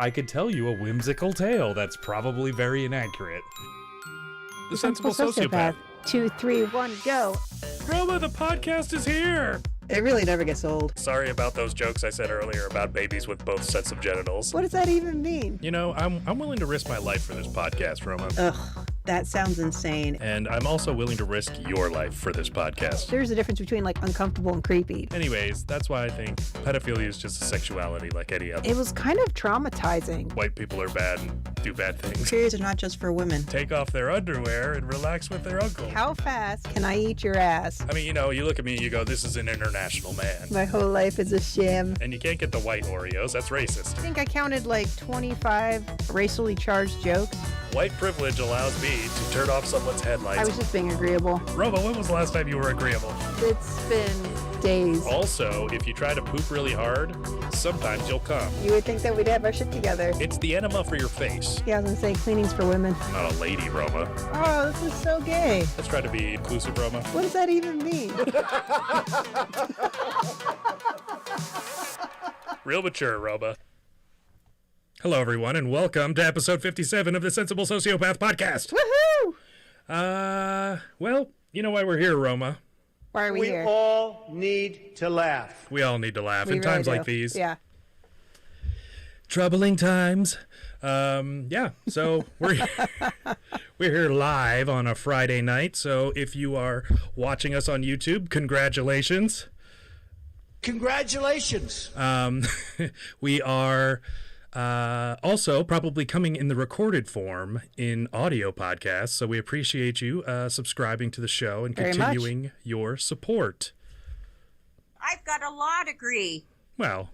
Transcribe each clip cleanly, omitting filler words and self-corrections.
I could tell you a whimsical tale that's probably very inaccurate. The Sensible Sociopath. 2, 3, 1, go. Roma, the podcast is here! It really never gets old. Sorry about those jokes I said earlier about babies with both sets of genitals. What does that even mean? You know, I'm willing to risk my life for this podcast, Roma. Ugh, that sounds insane. And I'm also willing to risk your life for this podcast. There's a difference between, like, uncomfortable and creepy. Anyways, that's why I think pedophilia is just a sexuality like any other. It was kind of traumatizing. White people are bad and do bad things. Periods are not just for women. Take off their underwear and relax with their uncle. How fast can I eat your ass? I mean, you know, you look at me and you go, this is an international man. My whole life is a sham. And you can't get the white Oreos. That's racist. I think I counted like 25 racially charged jokes. White privilege allows me to turn off someone's headlights. I was just being agreeable. Roma, when was the last time you were agreeable? It's been days. Also, if you try to poop really hard, sometimes you'll come. You would think that we'd have our shit together. It's the enema for your face. Yeah, I was gonna say cleaning's for women. I'm not a lady, Roma. Oh, this is so gay. Let's try to be inclusive, Roma. What does that even mean? Real mature, Roma. Hello, everyone, and welcome to episode 57 of the Sensible Sociopath podcast. Woohoo! Well, you know why we're here, Roma. Why are we here? all need to laugh. We all need to laugh We in really times do. like these. Yeah. Troubling times. Yeah, so we're we're here live on a Friday night. So if you are watching us on YouTube, congratulations. Congratulations. We are also probably coming in the recorded form in audio podcasts. So we appreciate you subscribing to the show and Very continuing your support. I've got a law degree. Well,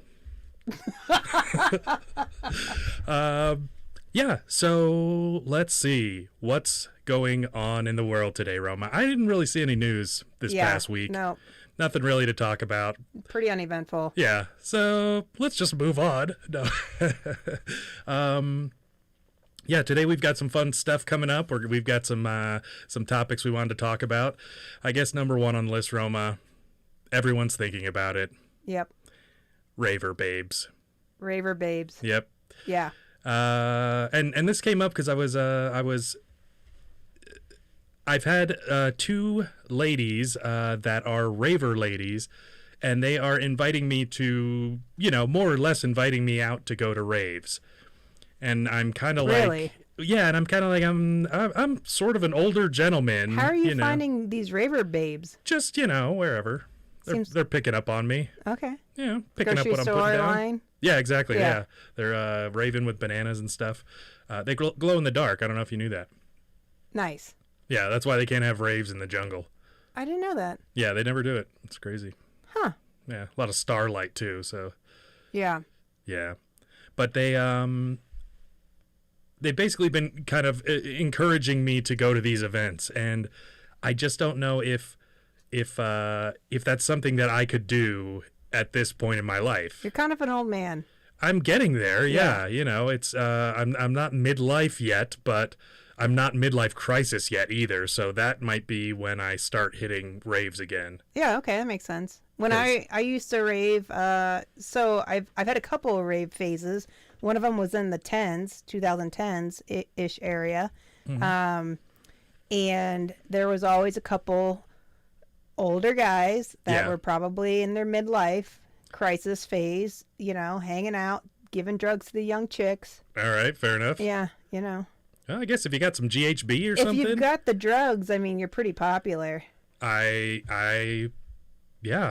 yeah, so let's see what's going on in the world today, Roma. I didn't really see any news this past week. No, Nothing really to talk about. pretty uneventful. Yeah, so let's just move on. No. Yeah, today we've got some fun stuff coming up. We've got some topics we wanted to talk about. I guess number one on the list, Roma, everyone's thinking about it. Yep. Raver babes. Raver babes. Yep. Yeah. And this came up because I've had two ladies that are raver ladies, and they are inviting me to, you know, more or less inviting me out to go to raves. And I'm kind of Really? yeah, and I'm kind of like, I'm sort of an older gentleman. How are you know, finding these raver babes? just, you know, wherever. They're picking up on me. Okay. You know, picking up Grocery what I'm store putting down. line? Yeah, exactly. Yeah. Yeah. They're raving with bananas and stuff. They glow in the dark. I don't know if you knew that. Nice. Yeah, that's why they can't have raves in the jungle. I didn't know that. Yeah, they never do it. It's crazy. Huh. Yeah, a lot of starlight too, so Yeah. yeah. But they've basically been kind of encouraging me to go to these events, and I just don't know if that's something that I could do at this point in my life. You're kind of an old man. I'm getting there. Yeah. Yeah, you know, it's I'm not midlife yet, but I'm not midlife crisis yet either. So that might be when I start hitting raves again. Yeah, okay, that makes sense. When I used to rave, so I've had a couple of rave phases. One of them was in the 2010s ish area. Mm-hmm. And there was always a couple older guys that Yeah. were probably in their midlife crisis phase, you know, hanging out, giving drugs to the young chicks. All right, fair enough. Yeah, you know. Well, I guess if you got some GHB or If something, you've got the drugs, I mean, you're pretty popular. I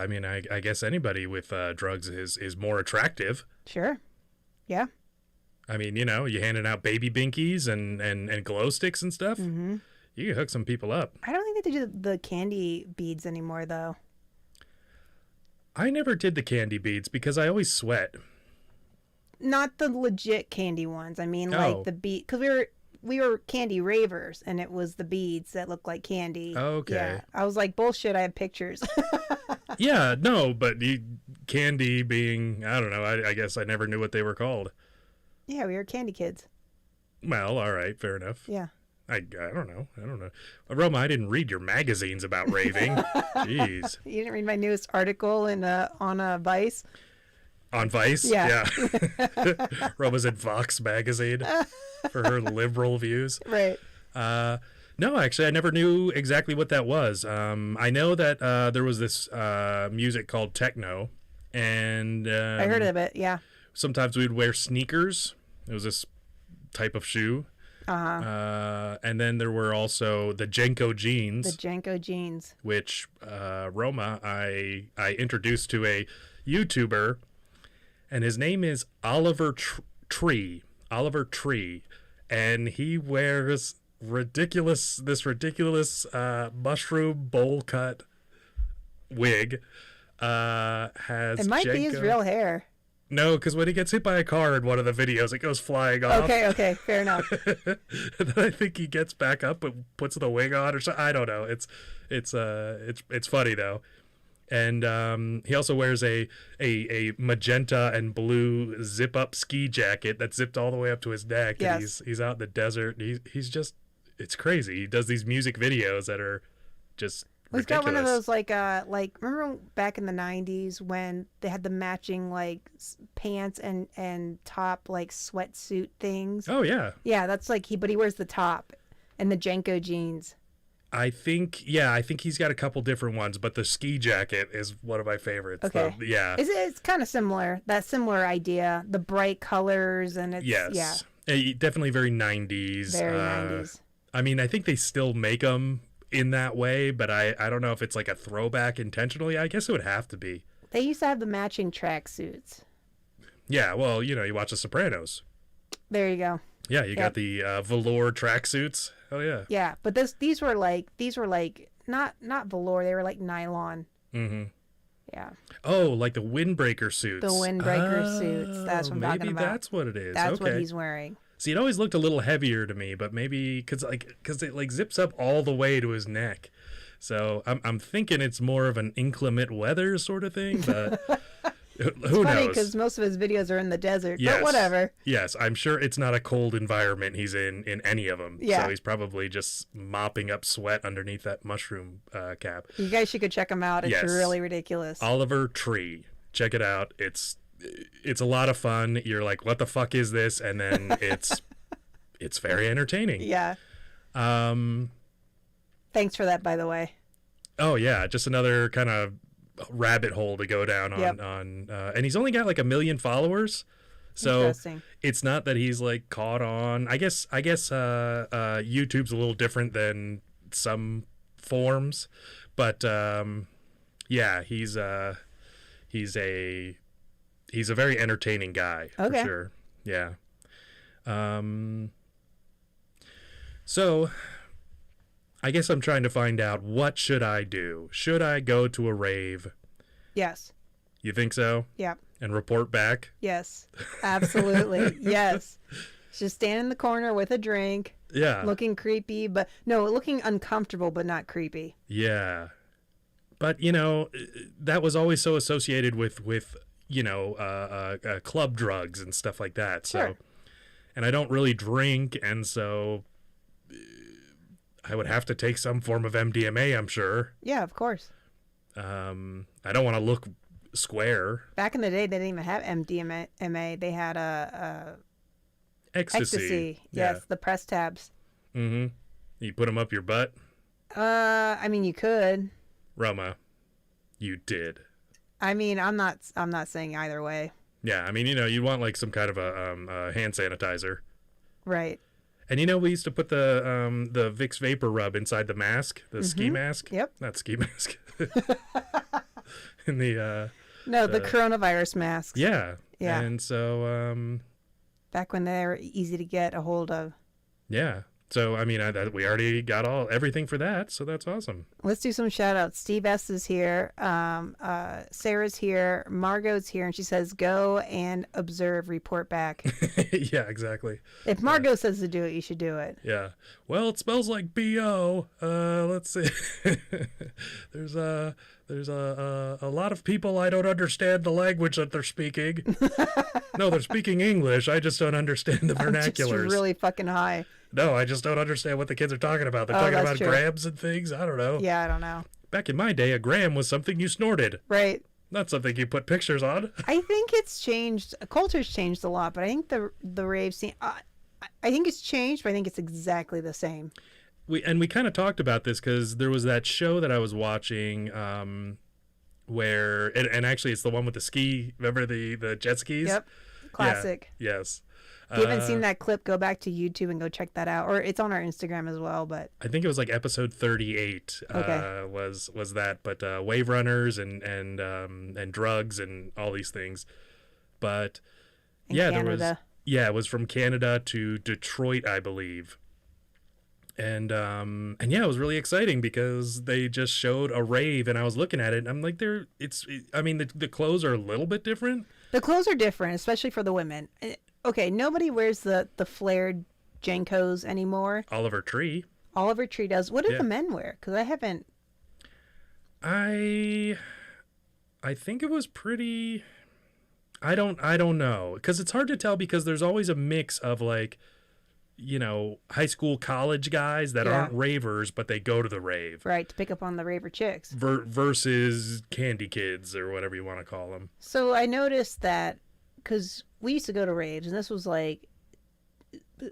mean, I guess anybody with drugs is more attractive. Sure. Yeah. I mean, you know, you handing out baby binkies and glow sticks and stuff. Mm-hmm. You can hook some people up. I don't think they do the candy beads anymore, though. I never did the candy beads because I always sweat. Not the legit candy ones. I mean, Oh. like the bead, because we were candy ravers, and it was the beads that looked like candy. Okay. Yeah. I was like, bullshit. I have pictures. Yeah, no, but candy being, I don't know, I guess I never knew what they were called. Yeah, we were candy kids. Well, all right, fair enough. Yeah. I don't know. Roma, I didn't read your magazines about raving. Jeez. You didn't read my newest article on Vice? On Vice? Yeah. Roma's in Vox magazine for her liberal views. Right. No, actually, I never knew exactly what that was. I know that there was this music called techno, and I heard of it. Yeah. sometimes we'd wear sneakers. It was this type of shoe. And then there were also the Jenko jeans. The Jenko jeans. Which Roma, I introduced to a YouTuber, and his name is Oliver Tree. Oliver Tree, and he wears this ridiculous mushroom bowl cut wig. Has it might be his real hair. No, because when he gets hit by a car in one of the videos, it goes flying off. Okay, fair enough. And then I think he gets back up and puts the wig on, or something. I don't know. It's funny though, and he also wears a magenta and blue zip up ski jacket that's zipped all the way up to his neck. Yes. And he's out in the desert. He's just, it's crazy. He does these music videos that are just. He's got one of those like remember back in the 90s when they had the matching like pants and top like sweatsuit things. Oh yeah. Yeah, that's like but he wears the top and the Jenko jeans. I think he's got a couple different ones, but the ski jacket is one of my favorites. Okay. Yeah. It's kind of similar. That similar idea, the bright colors and it's yes. Yeah. Definitely very 90s. Very 90s. I mean, I think they still make them in that way, but I don't know if it's like a throwback intentionally. I guess it would have to be. They used to have the matching tracksuits. Yeah, well, you watch The Sopranos. There you go. Yeah, you got the velour tracksuits. Oh yeah. Yeah, but these were like not velour. They were like nylon. Mm-hmm. Yeah. Oh, like the windbreaker suits. The windbreaker suits. That's what I'm talking about. Maybe that's what it is. That's okay. what he's wearing. See, it always looked a little heavier to me, but maybe because it like zips up all the way to his neck. So I'm thinking it's more of an inclement weather sort of thing, but who knows? Funny because most of his videos are in the desert, yes. but whatever. Yes, I'm sure it's not a cold environment he's in any of them. Yeah. So he's probably just mopping up sweat underneath that mushroom cap. You guys should go check him out. It's Yes. really ridiculous. Oliver Tree. Check it out. It's a lot of fun. You're like, what the fuck is this? And then it's very entertaining. Yeah. Thanks for that, by the way. Oh yeah, just another kind of rabbit hole to go down on. Yep. And he's only got like 1 million followers, so Interesting. it's not that he's like caught on. I guess YouTube's a little different than some forms, but yeah, he's a very entertaining guy. Okay. For sure. Yeah. So I guess I'm trying to find out, what should I do? Should I go to a rave? Yes. You think so? Yep. And report back? Yes. Absolutely. Yes. Just stand in the corner with a drink. Yeah. Looking creepy, but no, looking uncomfortable, but not creepy. Yeah. But, that was always so associated with club drugs and stuff like that. So, Sure. And I don't really drink, and so I would have to take some form of MDMA, I'm sure. Yeah, of course. I don't want to look square. Back in the day, they didn't even have MDMA. They had Ecstasy. Yes, the press tabs. Mm-hmm. You put them up your butt? I mean, you could. Roma, you did. I mean, I'm not saying either way. Yeah, I mean, you'd want like some kind of a hand sanitizer. Right. And we used to put the Vicks Vapor Rub inside the mask, the ski mask. Yep. Not ski mask. In the the coronavirus masks. Yeah. Yeah. And so back when they were easy to get a hold of. yeah. So I mean, we already got everything for that, so that's awesome. Let's do some shout outs. Steve S is here. Sarah's here. Margot's here, and she says, "Go and observe, report back." Yeah, exactly. If Margot says to do it, you should do it. Yeah. Well, it smells like BO. Let's see. There's a lot of people, I don't understand the language that they're speaking. No, they're speaking English. I just don't understand the vernaculars. I'm just really fucking high. No, I just don't understand what the kids are talking about. They're talking about true. grams and things. I don't know. Yeah, I don't know. Back in my day, a gram was something you snorted. Right. Not something you put pictures on. I think it's changed. Culture's changed a lot, but I think the rave scene. I think it's changed, but I think it's exactly the same. We kind of talked about this because there was that show that I was watching where and actually it's the one with the ski. Remember the jet skis? Yep, classic. Yeah. Yes. If you haven't seen that clip, go back to YouTube and go check that out, or it's on our Instagram as well. But I think it was like episode 38 Okay. was that, but wave runners and drugs and all these things. But in yeah, Canada. it was from Canada to Detroit, I believe. And yeah, it was really exciting because they just showed a rave, and I was looking at it, and I'm like, the clothes are a little bit different. The clothes are different, especially for the women. Okay, nobody wears the flared Jenkos anymore. Oliver Tree. Oliver Tree does. What do Yeah. the men wear? Because I haven't. I think it was pretty. I don't know, because it's hard to tell because there's always a mix of like, high school, college guys that aren't ravers, but they go to the rave. Right, to pick up on the raver chicks. Versus candy kids or whatever you want to call them. So I noticed that because we used to go to raves, and this was like,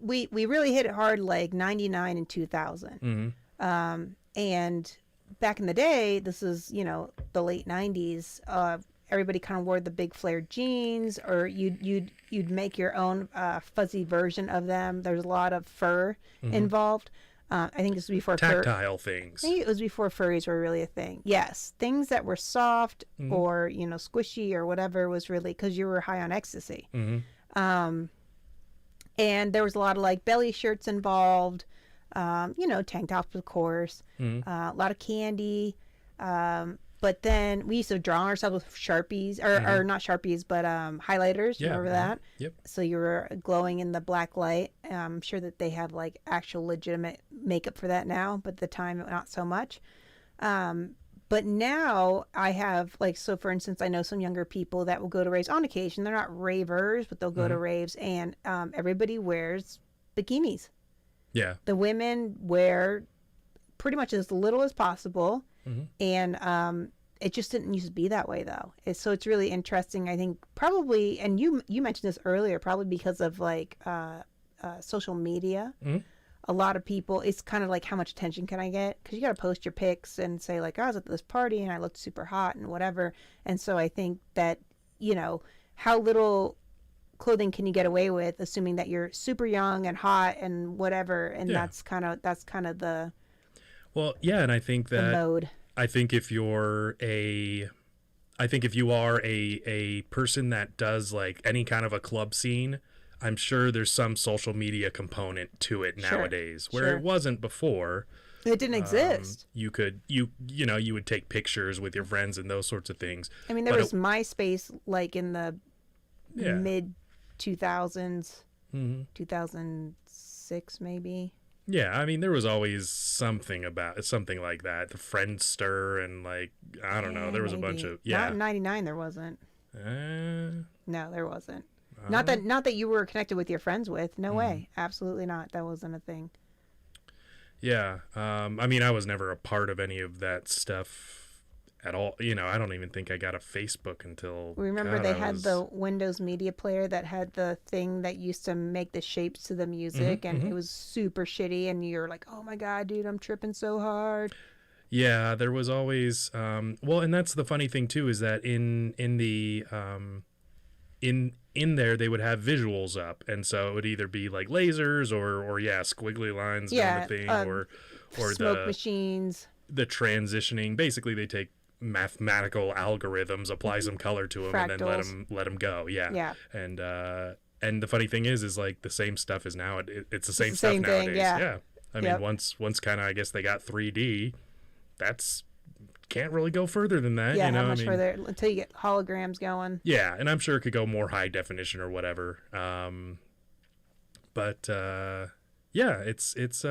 we really hit it hard like 99 and 2000. Mm-hmm. And back in the day, this is, the late 90s, everybody kind of wore the big flared jeans, or you'd make your own fuzzy version of them. There's a lot of fur involved. I think this was before tactile things. I think it was before furries were really a thing. Yes, things that were soft or squishy or whatever was really because you were high on ecstasy. Mm-hmm. And there was a lot of like belly shirts involved. Tank tops, of course. A lot of candy. But then we used to draw ourselves with Sharpies, or not Sharpies, but highlighters. Yeah. Remember that? Yep. So you were glowing in the black light. I'm sure that they have like actual legitimate makeup for that now, but at the time, not so much. But now I have so for instance, I know some younger people that will go to raves on occasion. They're not ravers, but they'll go to raves, and everybody wears bikinis. Yeah. The women wear pretty much as little as possible. And it just didn't used to be that way, though. So it's really interesting. I think probably, and you mentioned this earlier, probably because of social media. A lot of people, it's kind of like, how much attention can I get? Because you got to post your pics and say like, I was at this party and I looked super hot and whatever. And so I think that, how little clothing can you get away with, assuming that you're super young and hot and whatever. And that's kind of the Well, yeah, and I think that mode. I think if you are a person that does like any kind of a club scene, I'm sure there's some social media component to it nowadays, where it wasn't before. It didn't exist. You would take pictures with your friends and those sorts of things. I mean, there was MySpace like in the mid 2000s, 2006 maybe. Yeah, I mean, there was always something like that. The Friendster and I don't know. There was maybe a bunch of Not in '99. There wasn't. No, there wasn't. Not that you were connected with your friends with. No way. Absolutely not. That wasn't a thing. Yeah. I mean, I was never a part of any of that stuff at all. I don't even think I got a Facebook until. Remember, they had the Windows Media Player that had the thing that used to make the shapes to the music, and it was super shitty, and you're like, oh my God, dude, I'm tripping so hard. Yeah, there was always and that's the funny thing too, is that in the in there they would have visuals up, and so it would either be like lasers or squiggly lines down the thing, or smoke machines, the transitioning. Basically, they take mathematical algorithms, apply some color to them, Fractals. and then let them go. Yeah. And the funny thing is like the same stuff is now it's the same stuff nowadays. Thing, yeah. I mean, once kind of, I guess they got 3D, that's can't really go further than that. Yeah, how much further until you get holograms going. Yeah, and I'm sure it could go more high definition or whatever. But it's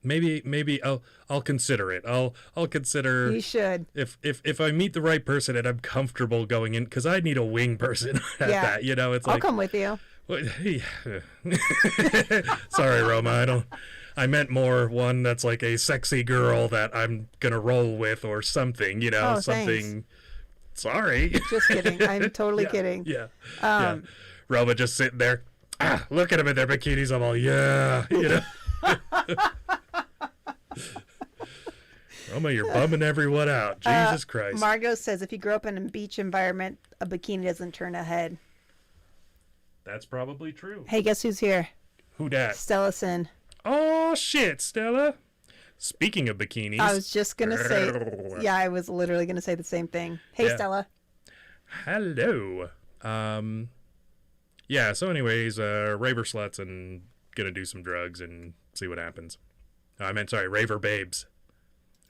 maybe I'll consider it. I'll consider. You should. If I meet the right person and I'm comfortable going in, because I need a wing person at that. It's I'll like, come with you. Sorry, Roma. I meant more one that's like a sexy girl that I'm gonna roll with or something, Oh, something. Sorry. Just kidding. I'm totally kidding. Yeah. Yeah. Roma just sitting there. Look at them in their bikinis. I'm all, yeah. Roma, you're bumming everyone out. Jesus Christ. Margot says if you grow up in a beach environment, a bikini doesn't turn a head. That's probably true. Hey, guess who's here? Who dat? Stellison. Oh, shit, Stella. Speaking of bikinis. I was just going to say, yeah, I was literally going to say the same thing. Hey, Yeah. Stella. Hello. Yeah, so anyways, raver sluts and gonna do some drugs and see what happens. I meant, sorry, raver babes.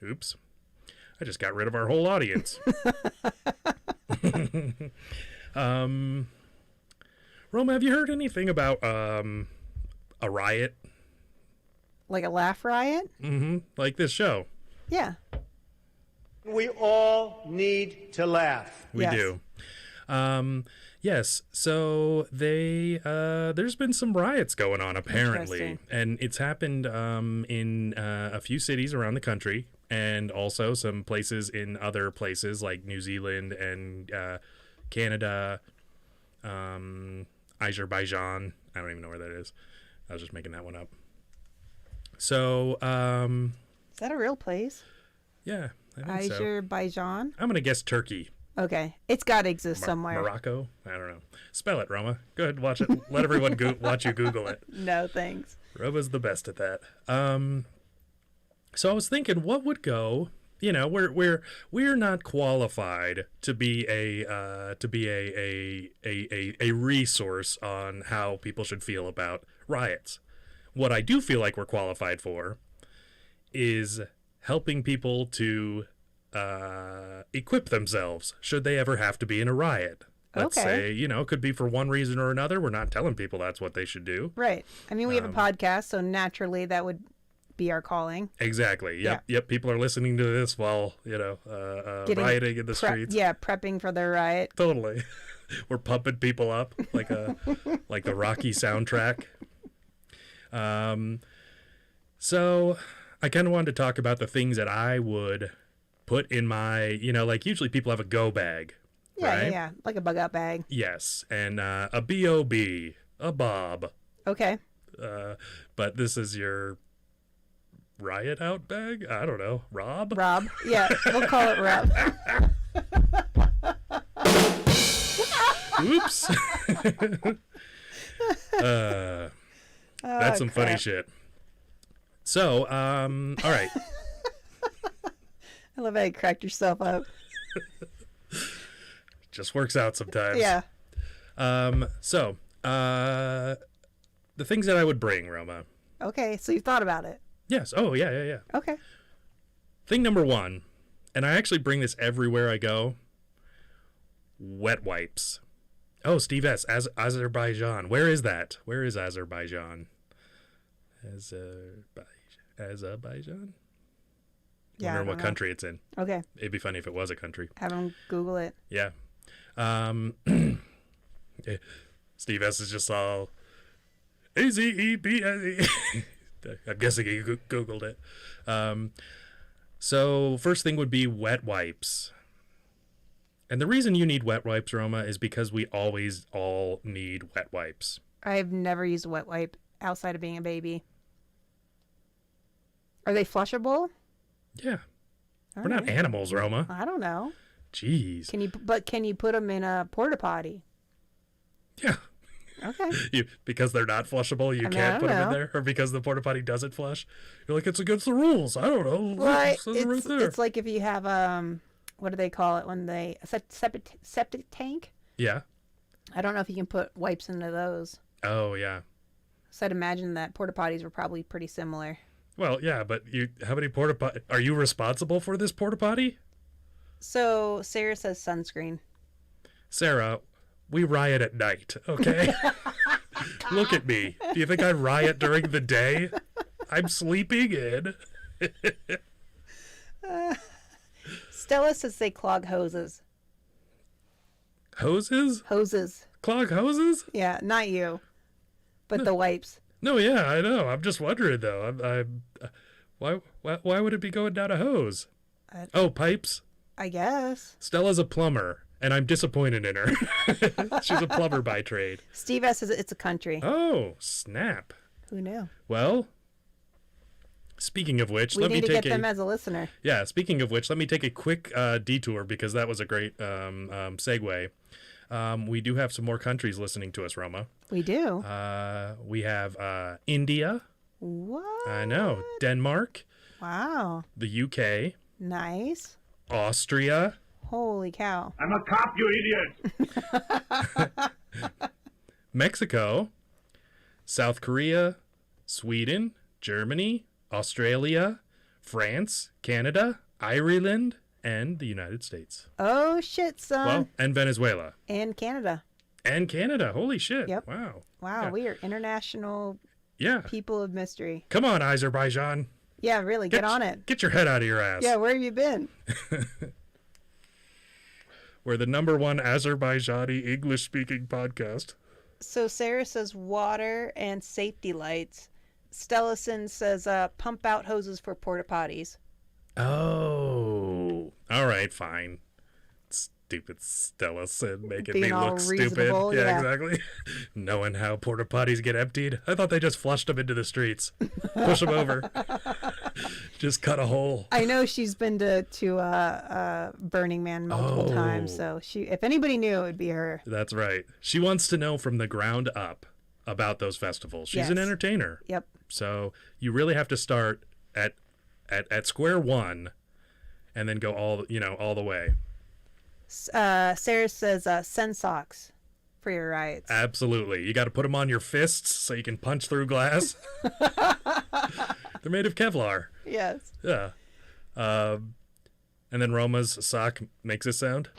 Oops. I just got rid of our whole audience. Roma, have you heard anything about a riot? Like a laugh riot? Mm-hmm. Like this show. Yeah. We all need to laugh. We Yes. do. Yes. So there's been some riots going on apparently, Interesting. and it's happened in a few cities around the country, and also some places in other places like New Zealand and Canada, Azerbaijan. I don't even know where that is. I was just making that one up. So Is that a real place? yeah, I think so. Azerbaijan? I'm gonna guess Turkey. Okay. It's got to exist somewhere. Morocco? I don't know. Spell it, Roma. Go ahead, watch it. Let everyone watch you Google it. No, thanks. Roma's the best at that. So I was thinking, what would go? We're not qualified to be a resource on how people should feel about riots. What I do feel like we're qualified for is helping people to equip themselves should they ever have to be in a riot. Let's say, it could be for one reason or another. We're not telling people that's what they should do. Right. I mean, we have a podcast, so naturally that would be our calling. Exactly. Yep. People are listening to this while, rioting in the streets. Yeah, prepping for their riot. Totally. We're pumping people up like the Rocky soundtrack. So I kind of wanted to talk about the things that I would put in my, usually people have a go bag. Yeah, right? yeah, like a bug out bag. Yes, and a B.O.B., a Bob. Okay. But this is your riot out bag? I don't know. Rob? Rob. Yeah, we'll call it Rob. Oops. That's some funny shit. So, all right. I love how you cracked yourself up. Just works out sometimes. Yeah. So, the things that I would bring, Roma. Okay, so you thought about it. Yes. Oh, yeah. Okay. Thing number one, and I actually bring this everywhere I go, wet wipes. Oh, Steve S. Azerbaijan. Where is that? Where is Azerbaijan? Azerbaijan? Yeah. Wonder what country it's in. Okay. It'd be funny if it was a country. Have them Google it. Yeah. Steve S. is just all AZEB. I'm guessing he Googled it. So first thing would be wet wipes. And the reason you need wet wipes, Roma, is because we always all need wet wipes. I've never used a wet wipe outside of being a baby. Are they flushable? Yeah. All We're not right. animals, Roma. I don't know. Jeez. Can you put them in a porta potty? Yeah. Okay. Because they're not flushable, you I can't put them in know. there? Or because the porta potty doesn't flush? You're like, it's against the rules. I don't know. Right. It says it right there. It's like if you have what do they call it when they septic tank? Yeah. I don't know if you can put wipes into those. Oh, yeah. So I'd imagine that porta potties were probably pretty similar. Well, yeah, but how many porta potty? Are you responsible for this porta potty? So Sarah says sunscreen. Sarah, we riot at night, okay? Look at me. Do you think I riot during the day? I'm sleeping in. Stella says they clog hoses. Hoses? Hoses. Clog hoses? Yeah, not you. But the wipes. No, yeah, I know. I'm just wondering though. Why would it be going down a hose? Oh, pipes. I guess. Stella's a plumber, and I'm disappointed in her. She's a plumber by trade. Steve S says it's a country. Oh, snap. Who knew? Well, speaking of which, We let me need to take get them as a listener. Yeah, speaking of which, let me take a quick detour because that was a great segue. We do have some more countries listening to us, Roma. We do. We have India. What? I know. Denmark. Wow. The UK. Nice. Austria. Holy cow. I'm a cop, you idiot. Mexico. South Korea. Sweden. Germany. Australia. France. Canada. Ireland. And the United States. Oh, shit, son. Well, and Venezuela. And Canada. And Canada. Holy shit. Yep. Wow. Wow, Yeah. we are international Yeah. people of mystery. Come on, Azerbaijan. Yeah, really, get on it. Get your head out of your ass. Yeah, where have you been? We're the #1 Azerbaijani English-speaking podcast. So Sarah says water and safety lights. Stellison says pump out hoses for porta potties. Oh. All right, fine. Stupid Stella said making Being me all look stupid. reasonable, Yeah, yeah. exactly. Knowing how porta potties get emptied. I thought they just flushed them into the streets. Push them over. Just cut a hole. I know she's been to Burning Man multiple times, so if anybody knew, it would be her. That's right. She wants to know from the ground up about those festivals. She's an Yes. entertainer. Yep. So you really have to start at square one and then go all the way. Sarah says send socks for your riots. Absolutely. You got to put them on your fists so you can punch through glass. They're made of Kevlar. Yes. Yeah. And then Roma's sock makes a sound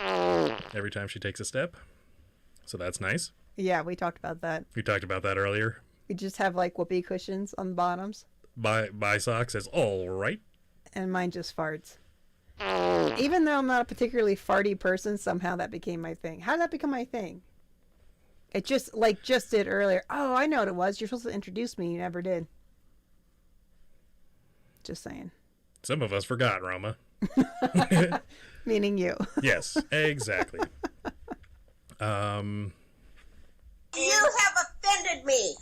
every time she takes a step. So that's nice. Yeah, we talked about that. We talked about that earlier. We just have like whoopee cushions on the bottoms, My sock says, all right. and mine just farts. Even though I'm not a particularly farty person, somehow that became my thing. How did that become my thing? It just did earlier. Oh, I know what it was. You're supposed to introduce me. You never did. Just saying. Some of us forgot, Roma. Meaning you. Yes, exactly. You have offended me.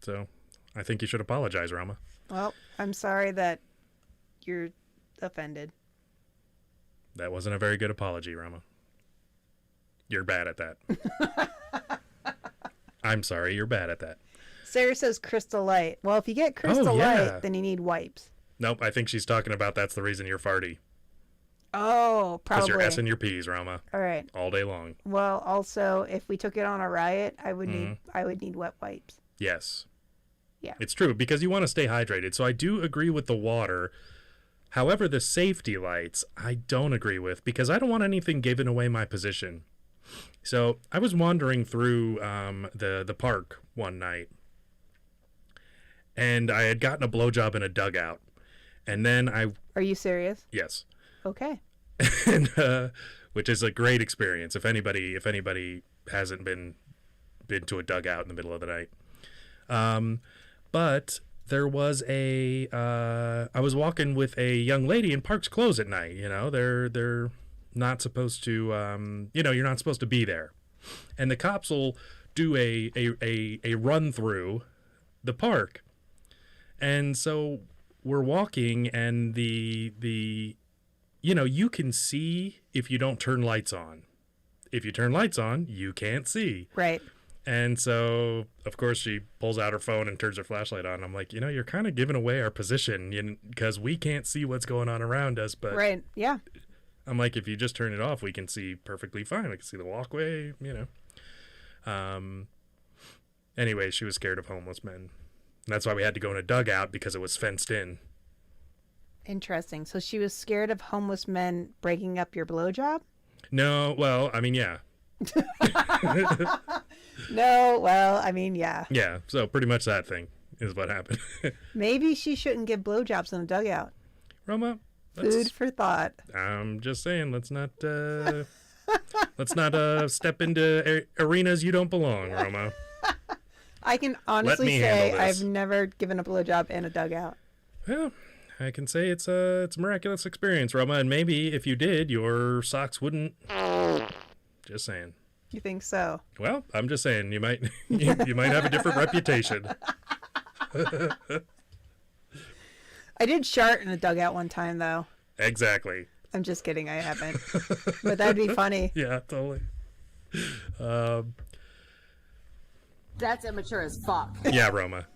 So I think you should apologize, Roma. Well, I'm sorry that you're offended. That wasn't a very good apology, Roma. You're bad at that. I'm sorry, you're bad at that. Sarah says Crystal Light. Well, if you get Crystal yeah. Light, then you need wipes. Nope, I think she's talking about that's the reason you're farty. Oh, Because probably. you're S in your P's, Roma. All right. All day long. Well, also, if we took it on a riot, I would need wet wipes. Yes. Yeah. It's true, because you want to stay hydrated. So I do agree with the water. However, the safety lights, I don't agree with, because I don't want anything giving away my position. So I was wandering through the park one night, and I had gotten a blowjob in a dugout. And then Are you serious? yes. Okay. And, which is a great experience if anybody hasn't been to a dugout in the middle of the night. But there was I was walking with a young lady, and parks close at night. You know, they're not supposed to. You're not supposed to be there, and the cops will do a run through the park, and so we're walking, and you can see if you don't turn lights on. If you turn lights on, you can't see. Right. And so, of course, she pulls out her phone and turns her flashlight on. I'm like, you're kind of giving away our position because we can't see what's going on around us. But Right. Yeah. I'm like, if you just turn it off, we can see perfectly fine. We can see the walkway, Anyway, she was scared of homeless men. And that's why we had to go in a dugout, because it was fenced in. Interesting. So she was scared of homeless men breaking up your blowjob? No, well, I mean, yeah. No, well, I mean, yeah. Yeah, so pretty much that thing is what happened. Maybe she shouldn't give blowjobs in a dugout. Roma, Food for thought. I'm just saying, let's not step into arenas you don't belong, Roma. I can honestly me say handle this. I've never given a blowjob in a dugout. Well, I can say it's a miraculous experience, Roma, and maybe if you did, your socks wouldn't. Just saying. You think so? Well, I'm just saying you might you might have a different reputation. I did shart in a dugout one time, though. Exactly. I'm just kidding. I haven't. But that'd be funny. Yeah, totally. That's immature as fuck. Yeah, Roma.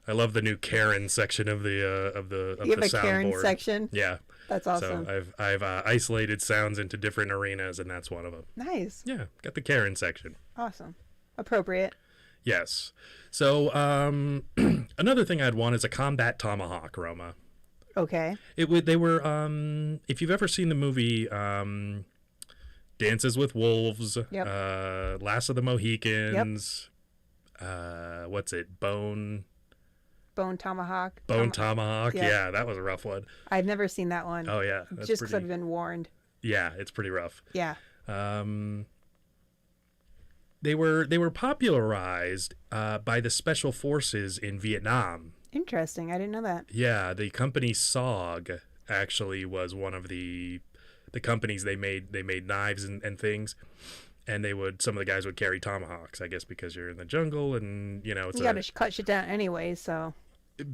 I love the new Karen section of the You have a soundboard. Karen section? Yeah. That's awesome. So I've isolated sounds into different arenas, and that's one of them. Nice. Yeah, got the Karen section. Awesome. Appropriate. Yes. So another thing I'd want is a combat tomahawk, Roma. Okay. They were if you've ever seen the movie Dances with Wolves, Yep. Last of the Mohicans, what's it? Bone Tomahawk. Tomahawk. Yeah. Yeah, that was a rough one. I've never seen that one. Oh yeah, that's just because pretty. I've been warned. Yeah, it's pretty rough. Yeah. They were popularized by the special forces in Vietnam. Interesting. I didn't know that. Yeah, the company SOG actually was one of the companies they made knives and things, and some of the guys would carry tomahawks, I guess, because you're in the jungle and it's You got to cut shit down anyway, so.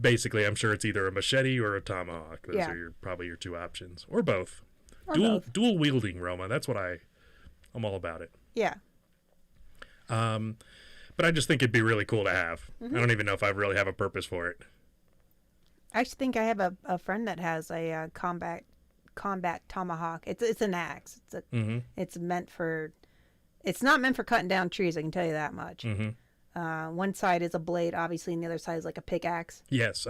basically I'm sure it's either a machete or a tomahawk. Those Yeah. are probably your two options, or both. Or both. Dual wielding, Roma. That's what I'm all about it. Yeah. But I just think it'd be really cool to have. Mm-hmm. I don't even know if I really have a purpose for it. I actually think I have a friend that has a combat tomahawk. It's an axe. It's not meant for cutting down trees. I can tell you that much. Mm-hmm. One side is a blade, obviously, and the other side is like a pickaxe. Yes,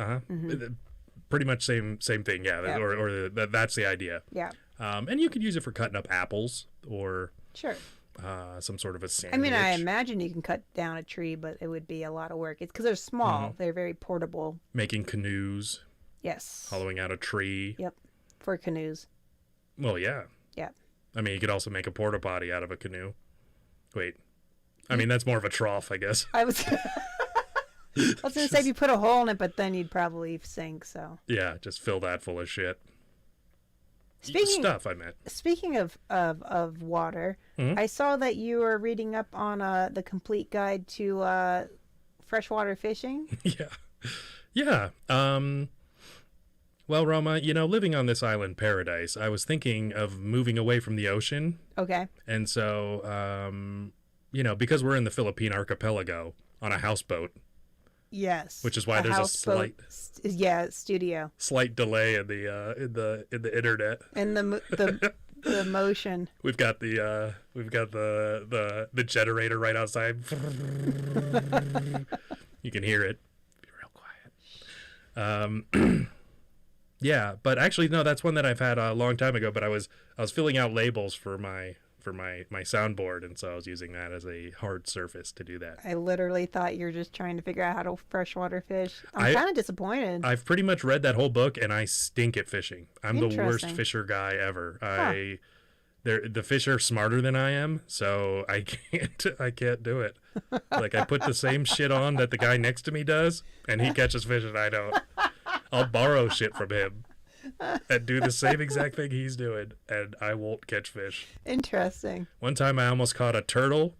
pretty much same thing. Yeah, Yeah. or that's the idea. Yeah. And you could use it for cutting up apples or Sure. some sort of a sandwich. I mean, I imagine you can cut down a tree, but it would be a lot of work. It's because they're small. Mm-hmm. They're very portable. Making canoes, Yes. hollowing out a tree. Yep. For canoes. Well, yeah. Yeah. I mean, you could also make a porta potty out of a canoe. Wait. I mean, that's more of a trough, I guess. I was going to say if you put a hole in it, but then you'd probably sink, so. Yeah, just fill that full of shit. Speaking I meant. Speaking of water, Mhm. I saw that you were reading up on the complete guide to freshwater fishing. Yeah. Yeah. Well, Roma, living on this island paradise, I was thinking of moving away from the ocean. Okay. And so, because we're in the Philippine archipelago on a houseboat, Yes. which is why there's a houseboat studio. slight delay in the internet. And the motion. We've got the generator right outside. You can hear it. Be real quiet. Yeah, but actually no, that's one that I've had a long time ago. But I was filling out labels for my soundboard, and so I was using that as a hard surface to do that. I literally thought you were just trying to figure out how to freshwater fish. I'm kind of disappointed. I've pretty much read that whole book, and I stink at fishing. I'm the worst Interesting. fisher guy ever. The fish are smarter than I am, so I can't do it. Like, I put the same shit on that the guy next to me does, and he catches fish and I don't. I'll borrow shit from him and do the same exact thing he's doing, and I won't catch fish. Interesting. One time I almost caught a turtle,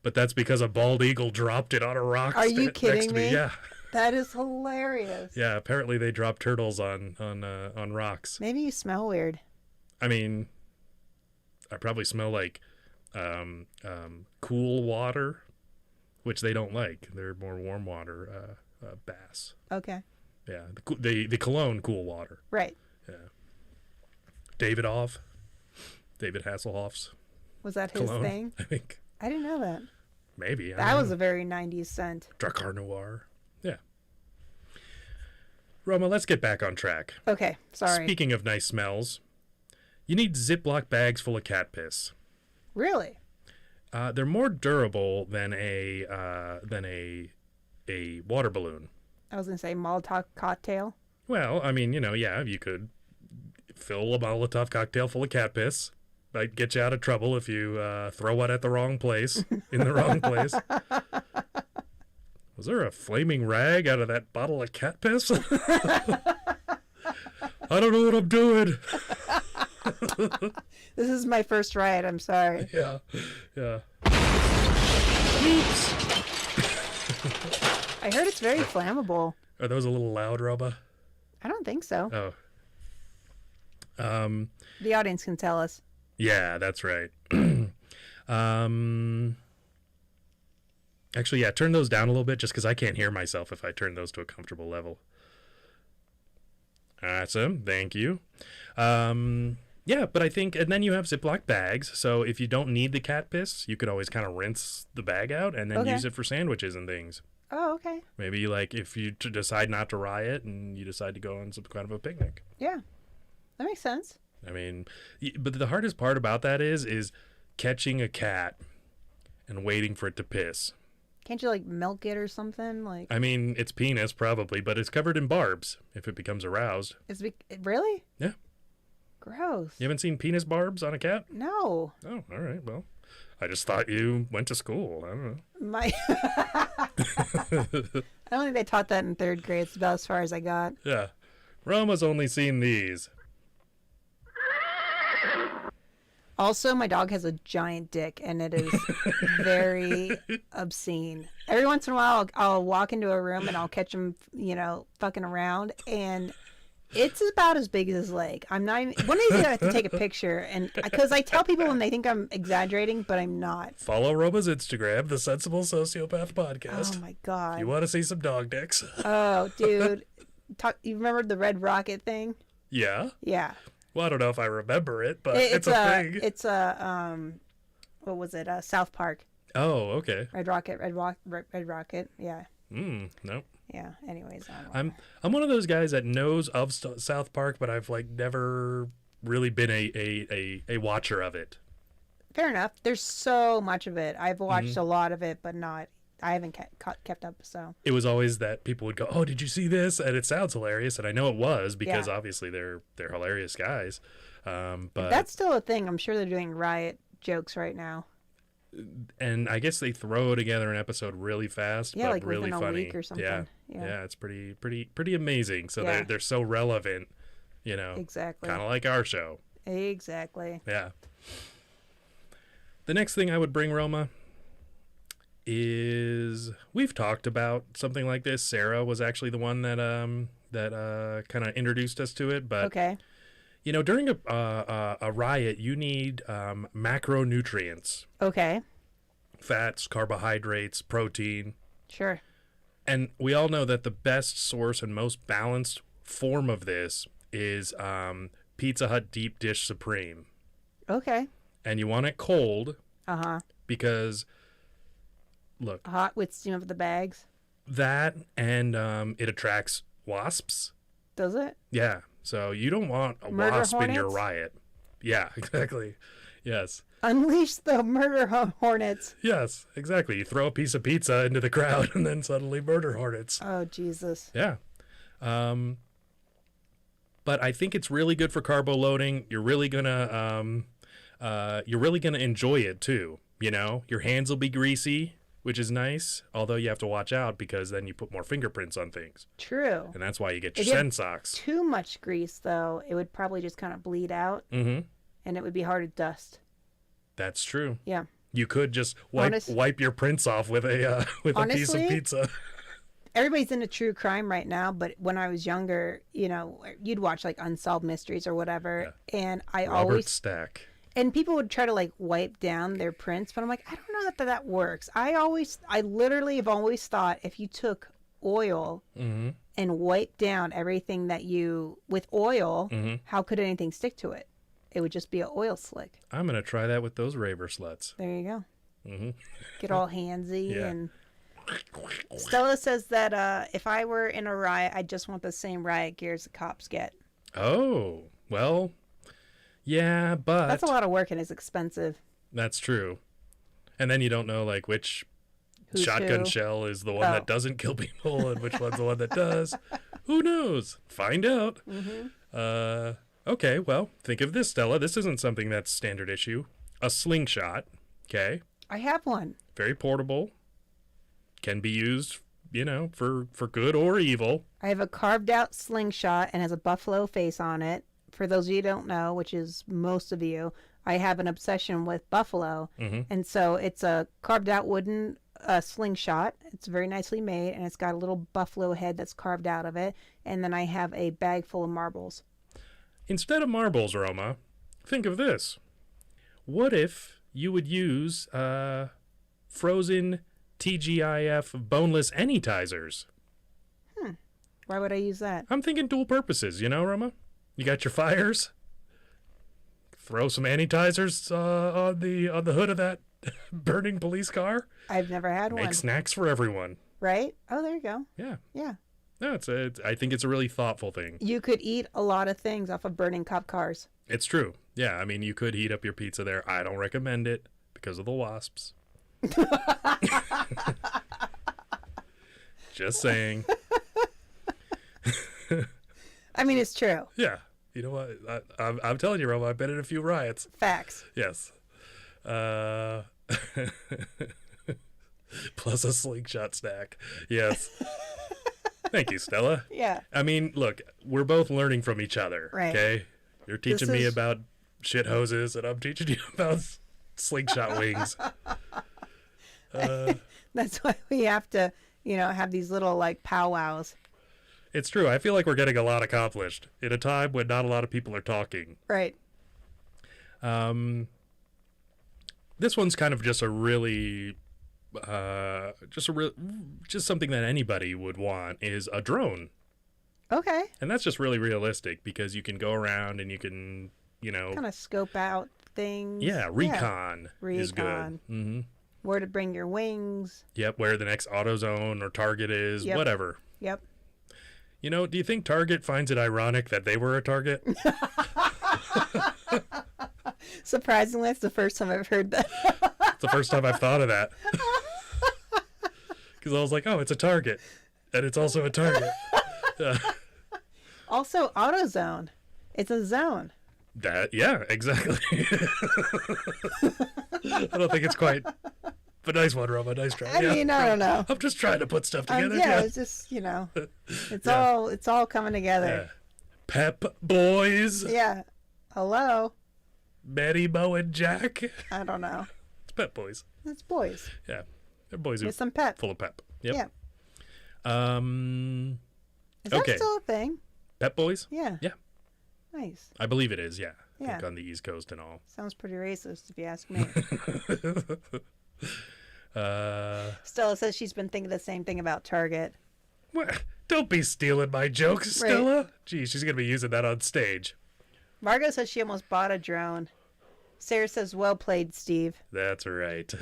but that's because a bald eagle dropped it on a rock. Are you next kidding to me? Yeah. That is hilarious. Yeah, apparently they drop turtles on rocks. Maybe you smell weird. I mean, I probably smell like cool water, which they don't like. They're more warm water bass. Okay. Yeah, the Cologne cool water. Right. Yeah. David Hasselhoff's Was that his cologne, thing? I think. I didn't know that. Maybe. That was a very 90s scent. Drakkar Noir. Yeah. Roma, let's get back on track. Okay. Sorry. Speaking of nice smells, you need Ziploc bags full of cat piss. Really? They're more durable than a water balloon. I was going to say Molotov cocktail. Well, I mean, yeah, you could fill a Molotov cocktail full of cat piss, might get you out of trouble if you throw one at the wrong place, in the wrong place. Was there a flaming rag out of that bottle of cat piss? I don't know what I'm doing. This is my first riot. I'm sorry. Yeah. Oops. I heard it's very flammable. Are those a little loud, Roba? I don't think so. Oh. The audience can tell us. Yeah, that's right. Actually, yeah, turn those down a little bit just because I can't hear myself if I turn those to a comfortable level. Awesome. Thank you. Yeah, but I think, and then you have Ziploc bags. So if you don't need the cat piss, you could always kind of rinse the bag out and then use it for sandwiches and things. Oh, okay. Maybe like if you decide not to riot and you decide to go on some kind of a picnic. Yeah, that makes sense. I mean, but the hardest part about that is catching a cat and waiting for it to piss. Can't you like milk it or something? Like, I mean, it's penis probably, but it's covered in barbs if it becomes aroused. Really? Yeah. Gross. You haven't seen penis barbs on a cat? No. Oh, all right. Well, I just thought you went to school. I don't know. I don't think they taught that in third grade. It's about as far as I got. Yeah. Roma's only seen these. Also, my dog has a giant dick, and it is very obscene. Every once in a while, I'll walk into a room and I'll catch him, fucking around, and it's about as big as his leg. I'm not even. One of these days I have to take a picture, and because I tell people when they think I'm exaggerating, but I'm not. Follow Roma's Instagram, the Sensible Sociopath Podcast. Oh my god! You want to see some dog dicks? Oh, dude, you remember the Red Rocket thing? Yeah. Yeah. Well, I don't know if I remember it, but it's a thing. It's a what was it? South Park. Oh, okay. Red Rocket. Yeah. Nope. Yeah. Anyways, I'm one of those guys that knows of South Park, but I've like never really been a watcher of it. Fair enough. There's so much of it. I've watched a lot of it, but I haven't kept up. So it was always that people would go, "Oh, did you see this?" And it sounds hilarious, and I know it was because obviously they're hilarious guys. But that's still a thing. I'm sure they're doing riot jokes right now. And I guess they throw together an episode really fast, but like really within funny. a week or something. Yeah, it's pretty amazing. So they're so relevant, Exactly. Kind of like our show. Exactly. Yeah. The next thing I would bring, Roma, is we've talked about something like this. Sarah was actually the one that kind of introduced us to it, but okay. During a riot, you need macronutrients. Okay. Fats, carbohydrates, protein. Sure. And we all know that the best source and most balanced form of this is Pizza Hut Deep Dish Supreme. Okay. And you want it cold. Uh-huh. Because, look. Hot with steam up the bags. That, and it attracts wasps. Does it? Yeah. So you don't want a murder wasp hornets? in your riot. Yeah, exactly. Yes. Unleash the murder hornets. Yes, exactly. You throw a piece of pizza into the crowd and then suddenly murder hornets. Oh, Jesus. Yeah. But I think it's really good for carbo loading. You're really gonna enjoy it too. Your hands will be greasy, which is nice. Although you have to watch out because then you put more fingerprints on things. True. And that's why you get your If you Sen socks. Too much grease, though, it would probably just kind of bleed out. Mm-hmm. And it would be hard to dust. That's true. Yeah. You could just wipe your prints off with a piece of pizza. Everybody's into true crime right now, but when I was younger, you'd watch like Unsolved Mysteries or whatever, and Robert Stack. And people would try to like wipe down their prints, but I'm like, I don't know that works. I literally have always thought if you took oil and wiped down everything with oil, how could anything stick to it? It would just be an oil slick. I'm going to try that with those Raver sluts. There you go. Mm-hmm. Get all handsy. And Stella says that if I were in a riot, I'd just want the same riot gear as the cops get. Oh, well... Yeah, but... That's a lot of work and it's expensive. That's true. And then you don't know, like, which shotgun shell is the one that doesn't kill people and which one's the one that does. Who knows? Find out. Okay, well, think of this, Stella. This isn't something that's standard issue. A slingshot, okay? I have one. Very portable. Can be used, for good or evil. I have a carved out slingshot and has a buffalo face on it. For those of you who don't know, which is most of you, I have an obsession with buffalo. And so it's a carved out wooden slingshot. It's very nicely made, and it's got a little buffalo head that's carved out of it. And then I have a bag full of marbles. Instead of marbles, Roma, think of this. What if you would use frozen TGIF boneless anytizers? Why would I use that? I'm thinking dual purposes, Roma? You got your fires? Throw some anytizers on the hood of that burning police car? I've never had one. Make snacks for everyone. Right? Oh, there you go. Yeah. Yeah. No, I think it's a really thoughtful thing. You could eat a lot of things off of burning cop cars. It's true. Yeah, I mean, you could heat up your pizza there. I don't recommend it because of the wasps. Just saying. I mean, it's true. Yeah. You know what? I'm telling you, Roma, I've been in a few riots. Facts. Yes. Plus a slingshot snack. Yes. Thank you, Stella. Yeah. I mean, look, we're both learning from each other. Right. Okay? You're teaching me about shit hoses, and I'm teaching you about slingshot wings. That's why we have to, have these little like powwows. It's true. I feel like we're getting a lot accomplished in a time when not a lot of people are talking. Right. This one's kind of just a really, just something that anybody would want is a drone. Okay. And that's just really realistic because you can go around and you can, kind of scope out things. Yeah, recon is good. Recon. Mm-hmm. Where to bring your wings. Yep, where the next AutoZone or Target is, whatever. Yep. Do you think Target finds it ironic that they were a Target? Surprisingly, it's the first time I've heard that. It's the first time I've thought of that. Because I was like, oh, it's a Target. And it's also a Target. Also, AutoZone. It's a zone. Yeah, exactly. I don't think it's quite... But nice one, Roma. Nice try. I mean, I don't know. I'm just trying to put stuff together. It's just, it's all coming together. Yeah. Pep Boys. Yeah. Hello. Betty, Bo, and Jack. I don't know. It's Pep Boys. It's boys. Yeah. They're boys who With some pep. full of pep. Yep. Yeah. Is that okay. still a thing? Pep Boys? Yeah. Yeah. Nice. I believe it is, yeah. I Yeah. think on the East Coast and all. Sounds pretty racist if you ask me. Stella says she's been thinking the same thing about Target. What? Don't be stealing my jokes, Right. Stella. Gee, she's going to be using that on stage. Margot says she almost bought a drone. Sarah says, well played, Steve. That's right.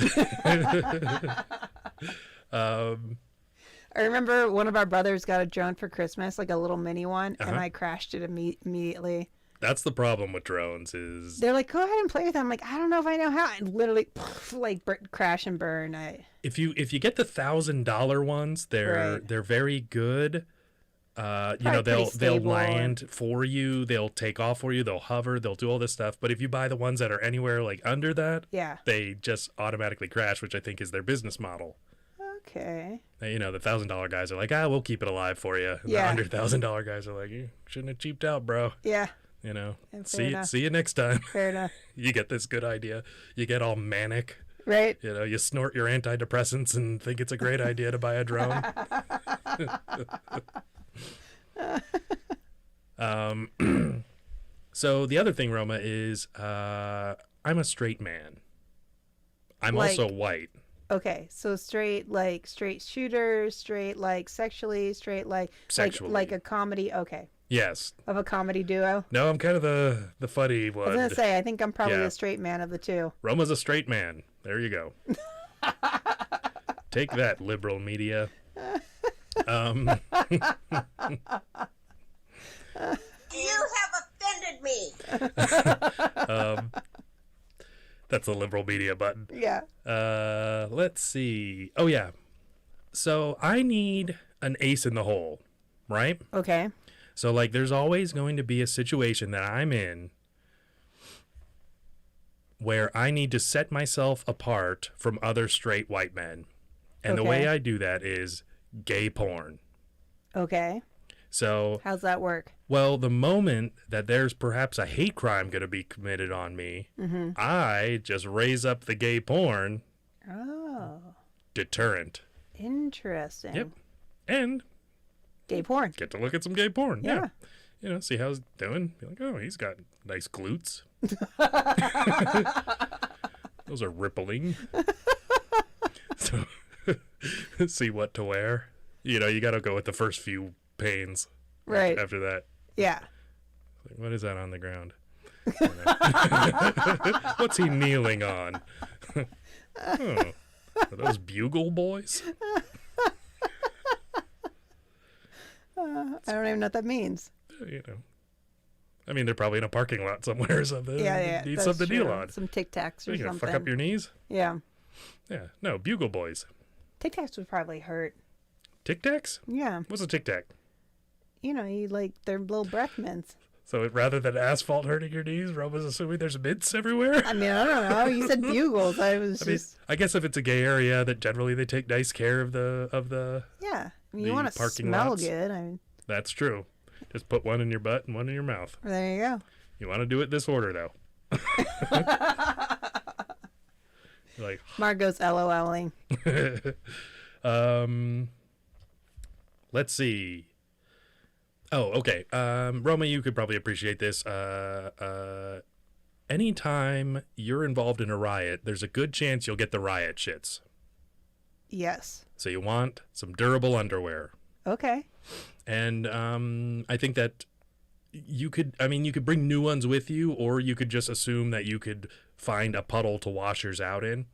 I remember one of our brothers got a drone for Christmas, like a little mini one, and I crashed it immediately. That's the problem with drones is... They're like, go ahead and play with them. I'm like, I don't know if I know how. And literally, crash and burn. If you get the $1,000 ones, they're very good. They'll land for you. They'll take off for you. They'll hover. They'll do all this stuff. But if you buy the ones that are anywhere like under that, they just automatically crash, which I think is their business model. Okay. The $1,000 guys are like, we'll keep it alive for you. And the $100,000 guys are like, you shouldn't have cheaped out, bro. Yeah. See you next time. Fair enough. You get this good idea. You get all manic. Right. You snort your antidepressants and think it's a great idea to buy a drone. So the other thing, Roma, is I'm a straight man. I'm also white. Okay, so straight shooter, straight sexually, straight like a comedy. Okay. Yes. Of a comedy duo. No, I'm kind of the funny one. I was gonna say, I think I'm probably the straight man of the two. Roma's a straight man. There you go. Take that, liberal media. You have offended me. That's the liberal media button. Yeah. Let's see. Oh, yeah. So I need an ace in the hole, right? Okay. So, like, there's always going to be a situation that I'm in where I need to set myself apart from other straight white men. And the way Okay. I do that is gay porn. Okay. So, How's that work? well, the moment that there's perhaps a hate crime going to be committed on me, I just raise up the gay porn Oh, deterrent. interesting. Yep. And Gay porn. get to look at some gay porn. Yeah. You know, see how he's doing. Be like, oh, he's got nice glutes. Those are rippling. So, see what to wear. You know, you got to go with the first few pains. Right. After that. Yeah. Like, what is that on the ground? What's he kneeling on? Oh, are those bugle boys? I don't even know what that means. You know. I mean, they're probably in a parking lot somewhere or something. Yeah. Need that's something to kneel true. on. Some Tic Tacs or Are you going to something. fuck up your knees? Yeah. Yeah. No, bugle boys. Tic Tacs would probably hurt. Tic Tacs? Yeah. What's a Tic Tac? You know, you like their little breath mints. So rather than asphalt hurting your knees, Roma's assuming there's mints everywhere? I mean, I don't know. You said bugles. I was I mean, just. I guess if it's a gay area, that generally they take nice care of the. Yeah. I mean, the you want to parking smell lots. good. I mean, That's true. Just put one in your butt and one in your mouth. there you go. You want to do it this order, though. Like, Margot's LOLing. let's see. Oh, okay. Roma, you could probably appreciate this. Anytime you're involved in a riot, there's a good chance you'll get the riot shits. Yes. So you want some durable underwear. Okay. And I think that you could bring new ones with you, or you could just assume that you could find a puddle to wash yours out in.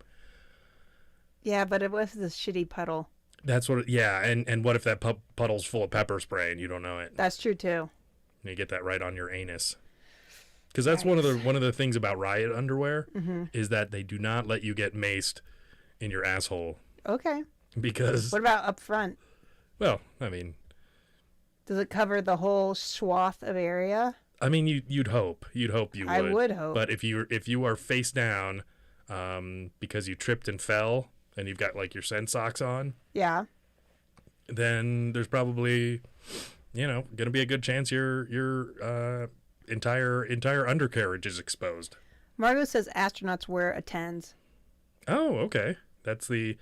Yeah, but it was this shitty puddle. That's what, yeah. And what if that puddle's full of pepper spray and you don't know it? That's true too. And you get that right on your anus. Because that's one of the things about riot underwear is that they do not let you get maced in your asshole. Okay. Because, What about up front? well, I mean, Does it cover the whole swath of area? you'd hope you would. I would hope. But if you are face down, because you tripped and fell, and you've got like your Sen socks on, Yeah. then there's probably, going to be a good chance your entire undercarriage is exposed. Margot says astronauts wear a tens. Oh, okay. That's the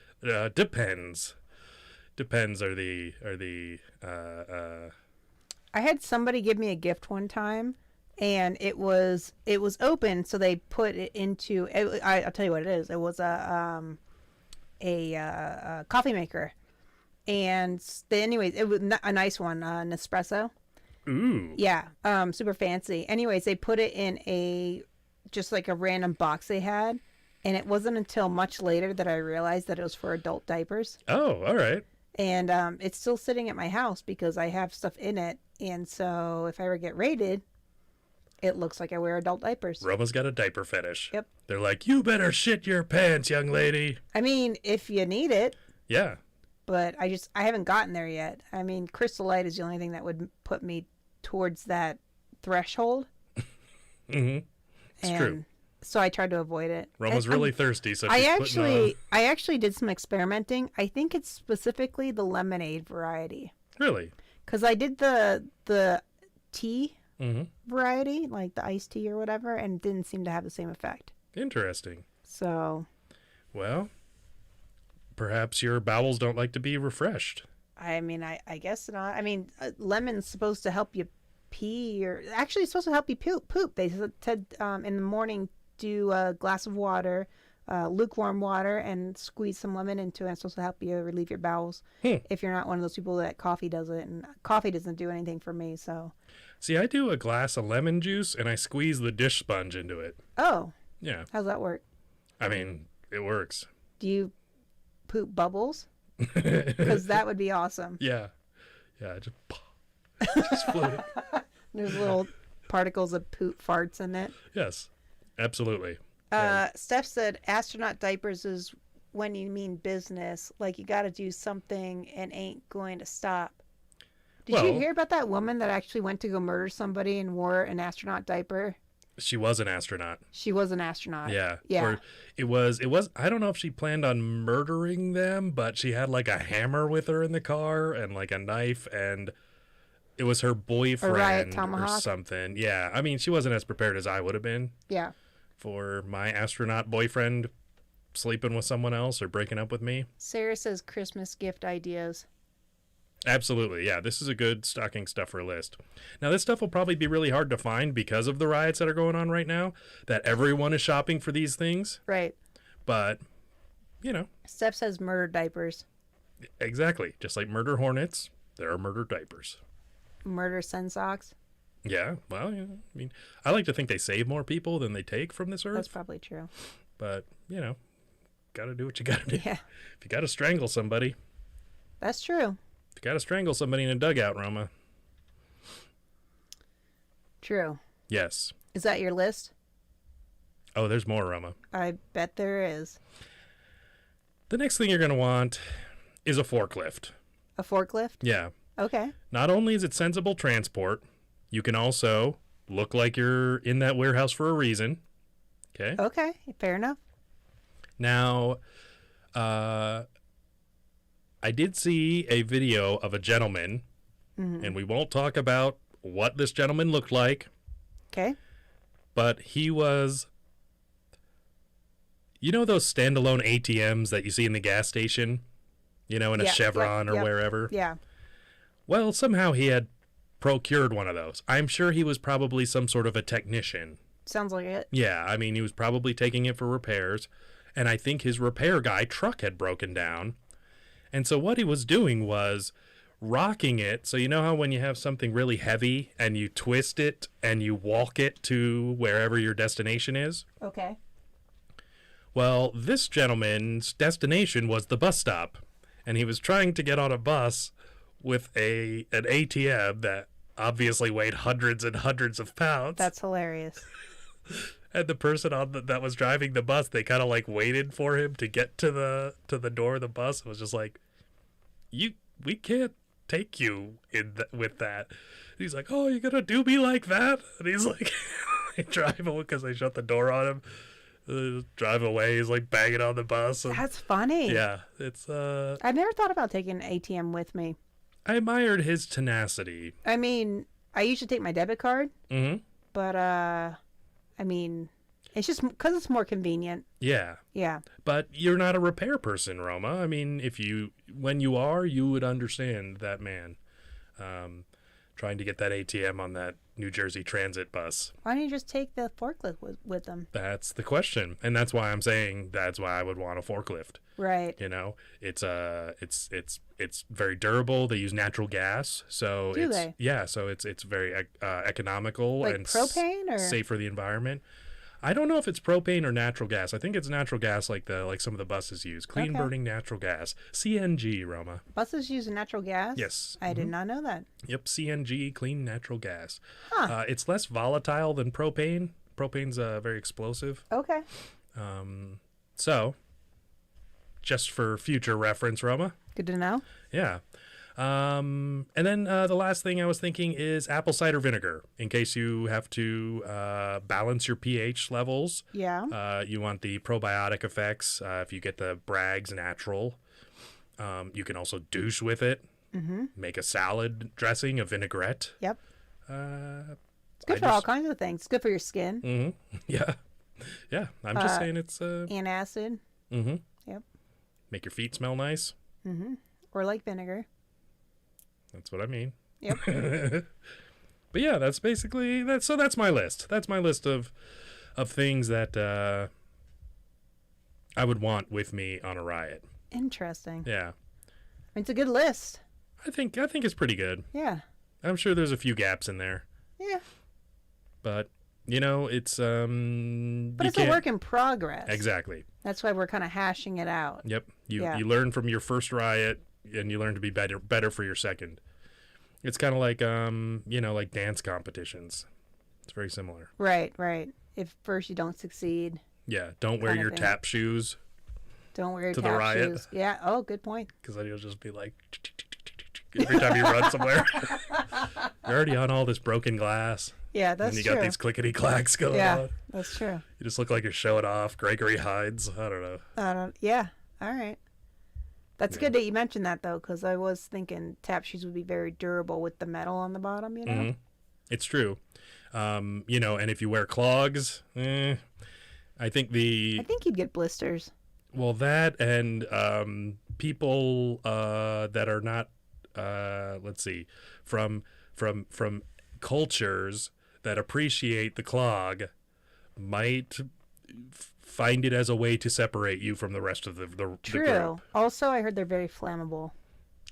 depends. Depends are the I had somebody give me a gift one time, and it was open, so they put it into. I'll tell you what it is. It was a coffee maker, and anyways, it was a nice one, Nespresso. ooh. Yeah, super fancy. Anyways, they put it in just like a random box they had, and it wasn't until much later that I realized that it was for adult diapers. Oh, all right. And it's still sitting at my house because I have stuff in it, and so if I ever get raided, it looks like I wear adult diapers. Roma's got a diaper fetish. Yep. They're like, you better shit your pants, young lady. I mean, if you need it, Yeah. but I haven't gotten there yet. I mean, Crystal Light is the only thing that would put me towards that threshold. Mm-hmm. It's true. So I tried to avoid it. Roma's And really thirsty, so she's I actually did some experimenting. I think it's specifically the lemonade variety. Really? Because I did the tea Mm-hmm. variety, like the iced tea or whatever, and it didn't seem to have the same effect. Interesting. So, Well, perhaps your bowels don't like to be refreshed. I mean, I guess not. I mean, lemon's supposed to help you pee, or actually it's supposed to help you poop. They said in the morning, do a glass of water, lukewarm water, and squeeze some lemon into it. It's supposed to help you relieve your bowels. If you're not one of those people that coffee does it, and coffee doesn't do anything for me, so. See, I do a glass of lemon juice and I squeeze the dish sponge into it. Oh, Yeah. how's that work? I mean, it works. Do you poop bubbles? Because that would be awesome. Yeah. Yeah, just float it. There's little particles of poop farts in it. Yes, absolutely. Steph said astronaut diapers is when you mean business, like you got to do something and ain't going to stop. Did you hear about that woman that actually went to go murder somebody and wore an astronaut diaper? She was an astronaut. She was an astronaut. Yeah. Yeah. Or it was, I don't know if she planned on murdering them, but she had like a hammer with her in the car and like a knife, and it was her boyfriend riot or tomahawk? something. Yeah. I mean, she wasn't as prepared as I would have been Yeah. for my astronaut boyfriend sleeping with someone else or breaking up with me. Sarah says Christmas gift ideas. Absolutely. Yeah. This is a good stocking stuffer list. Now, this stuff will probably be really hard to find because of the riots that are going on right now, that everyone is shopping for these things. Right. But, you know. Steph says murder diapers. Exactly. Just like murder hornets, there are murder diapers. Murder sun socks. Yeah. Well, yeah, I mean, I like to think they save more people than they take from this earth. That's probably true. But, you know, got to do what you got to do. Yeah. If you got to strangle somebody, That's true. if you got to strangle somebody in a dugout, Roma. True. Yes. Is that your list? Oh, there's more, Roma. I bet there is. The next thing you're going to want is a forklift. A forklift? Yeah. Okay. Not only is it sensible transport, you can also look like you're in that warehouse for a reason. Okay. Okay. Fair enough. Now, I did see a video of a gentleman, and we won't talk about what this gentleman looked like, Okay. but he was, you know, those standalone ATMs that you see in the gas station, you know, in a Yeah, Chevron or yep. wherever. Yeah. Well, somehow he had procured one of those. I'm sure he was probably some sort of a technician. Sounds like it. Yeah, I mean, he was probably taking it for repairs, and I think his repair guy truck had broken down. And so what he was doing was rocking it. So you know how when you have something really heavy and you twist it and you walk it to wherever your destination is? Okay. Well, this gentleman's destination was the bus stop, and he was trying to get on a bus with an ATM that obviously weighed hundreds and hundreds of pounds. That's hilarious. And the person that was driving the bus, they kind of like waited for him to get to the door of the bus. It was just like, we can't take you with that. And he's like, oh, you're gonna do me like that? And he's like, they drive away because they shut the door on him. Drive away. He's like banging on the bus. And, That's funny. yeah, it's I've never thought about taking an ATM with me. I admired his tenacity. I mean, I usually take my debit card, Mm-hmm. but I mean, it's just because it's more convenient. Yeah. Yeah. But you're not a repair person, Roma. I mean, when you are, you would understand that man trying to get that ATM on that New Jersey Transit bus. Why don't you just take the forklift with them? That's the question, and that's why I'm saying that's why I would want a forklift. Right. You know, it's very durable. They use natural gas, so Do it's they? yeah, so it's very economical Like and propane or? safe for the environment. I don't know if it's propane or natural gas. I think it's natural gas, like some of the buses use. Clean Okay. burning natural gas, CNG, Roma. Buses use natural gas? Yes. I did not know that. Yep, CNG, clean natural gas. Huh. It's less volatile than propane. Propane's very explosive. Okay. So, just for future reference, Roma. Good to know. Yeah. And then the last thing I was thinking is apple cider vinegar, in case you have to balance your pH levels. Yeah. You want the probiotic effects. If you get the Bragg's Natural, you can also douche with it. Mm-hmm. Make a salad dressing, a vinaigrette. Yep. It's Good for all kinds of things. It's good for your skin. Mm-hmm. Yeah. Yeah. I'm just saying it's. Antacid. Mm-hmm. Yep. Make your feet smell nice. Mm-hmm. Or like vinegar. That's what I mean. Yep. But yeah, that's basically that. So that's my list. That's my list of things that I would want with me on a riot. Interesting. Yeah, It's a good list. I think it's pretty good. Yeah. I'm sure there's a few gaps in there, Yeah. but you know, it's But it's a work in progress. Exactly. That's why we're kind of hashing it out. Yep. You Yeah. you learn from your first riot, and you learn to be better for your second. It's kind of like like dance competitions. It's very similar. Right, right. If first you don't succeed, Yeah. Don't wear Kinda your thing. tap shoes, don't wear your To the tap riot. shoes. Yeah. Oh, good point. because then you'll just be like. every time you run somewhere. You're already on all this broken glass. Yeah, that's and you true. got these clickety clacks going Yeah, on. that's true. You just look like you're showing off. Gregory hides. I don't know. Yeah, all right. That's Yeah. good that you mentioned that, though, because I was thinking tap shoes would be very durable with the metal on the bottom, you know? Mhm. It's true. You know, and if you wear clogs, I think I think you'd get blisters. well, that and people that are not, let's see, from cultures that appreciate the clog might find it as a way to separate you from the rest of the True. group. Also, I heard they're very flammable.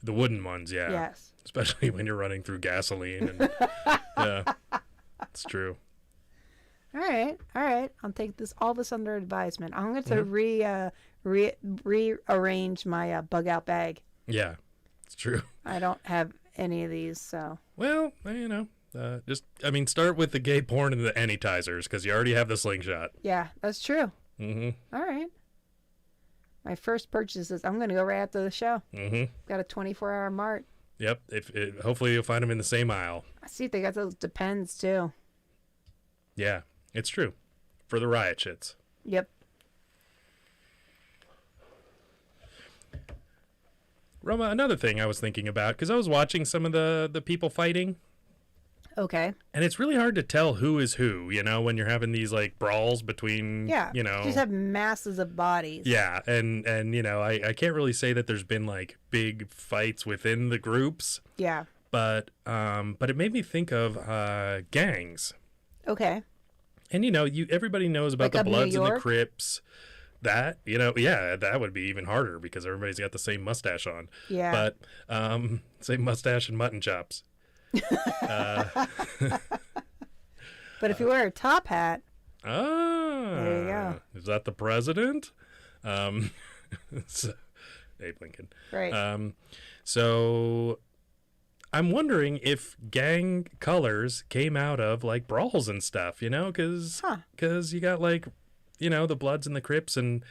The wooden ones, yeah. Yes. Especially when you're running through gasoline. And, yeah, it's true. All right. I'll take all this under advisement. I'm going to rearrange my bug out bag. Yeah, it's true. I don't have any of these, so. Well, you know, start with the gay porn and the anytizers because you already have the slingshot. Yeah, that's true. Mm-hmm. All right. My first purchase is I'm going to go right after the show. Mm-hmm. Got a 24-hour mart. Yep. Hopefully you'll find them in the same aisle. I see if they got those Depends, too. Yeah, it's true. For the riot shits. Yep. Roma, another thing I was thinking about, because I was watching some of the people fighting, Okay. and it's really hard to tell who is who, you know, when you're having these, like, brawls between, Yeah. you know. Just have masses of bodies. Yeah, and you know, I can't really say that there's been, like, big fights within the groups, Yeah. but it made me think of gangs. Okay. And, you know, everybody knows about Like the up New Bloods and the York? Crips. That, you know, yeah, that would be even harder because everybody's got the same mustache on. Yeah. But same mustache and mutton chops. But if you wear a top hat, Ah. There you go. Is that the president? So, Abe Lincoln. right. So I'm wondering if gang colors came out of like brawls and stuff, you know, because you got like, you know, the Bloods and the Crips and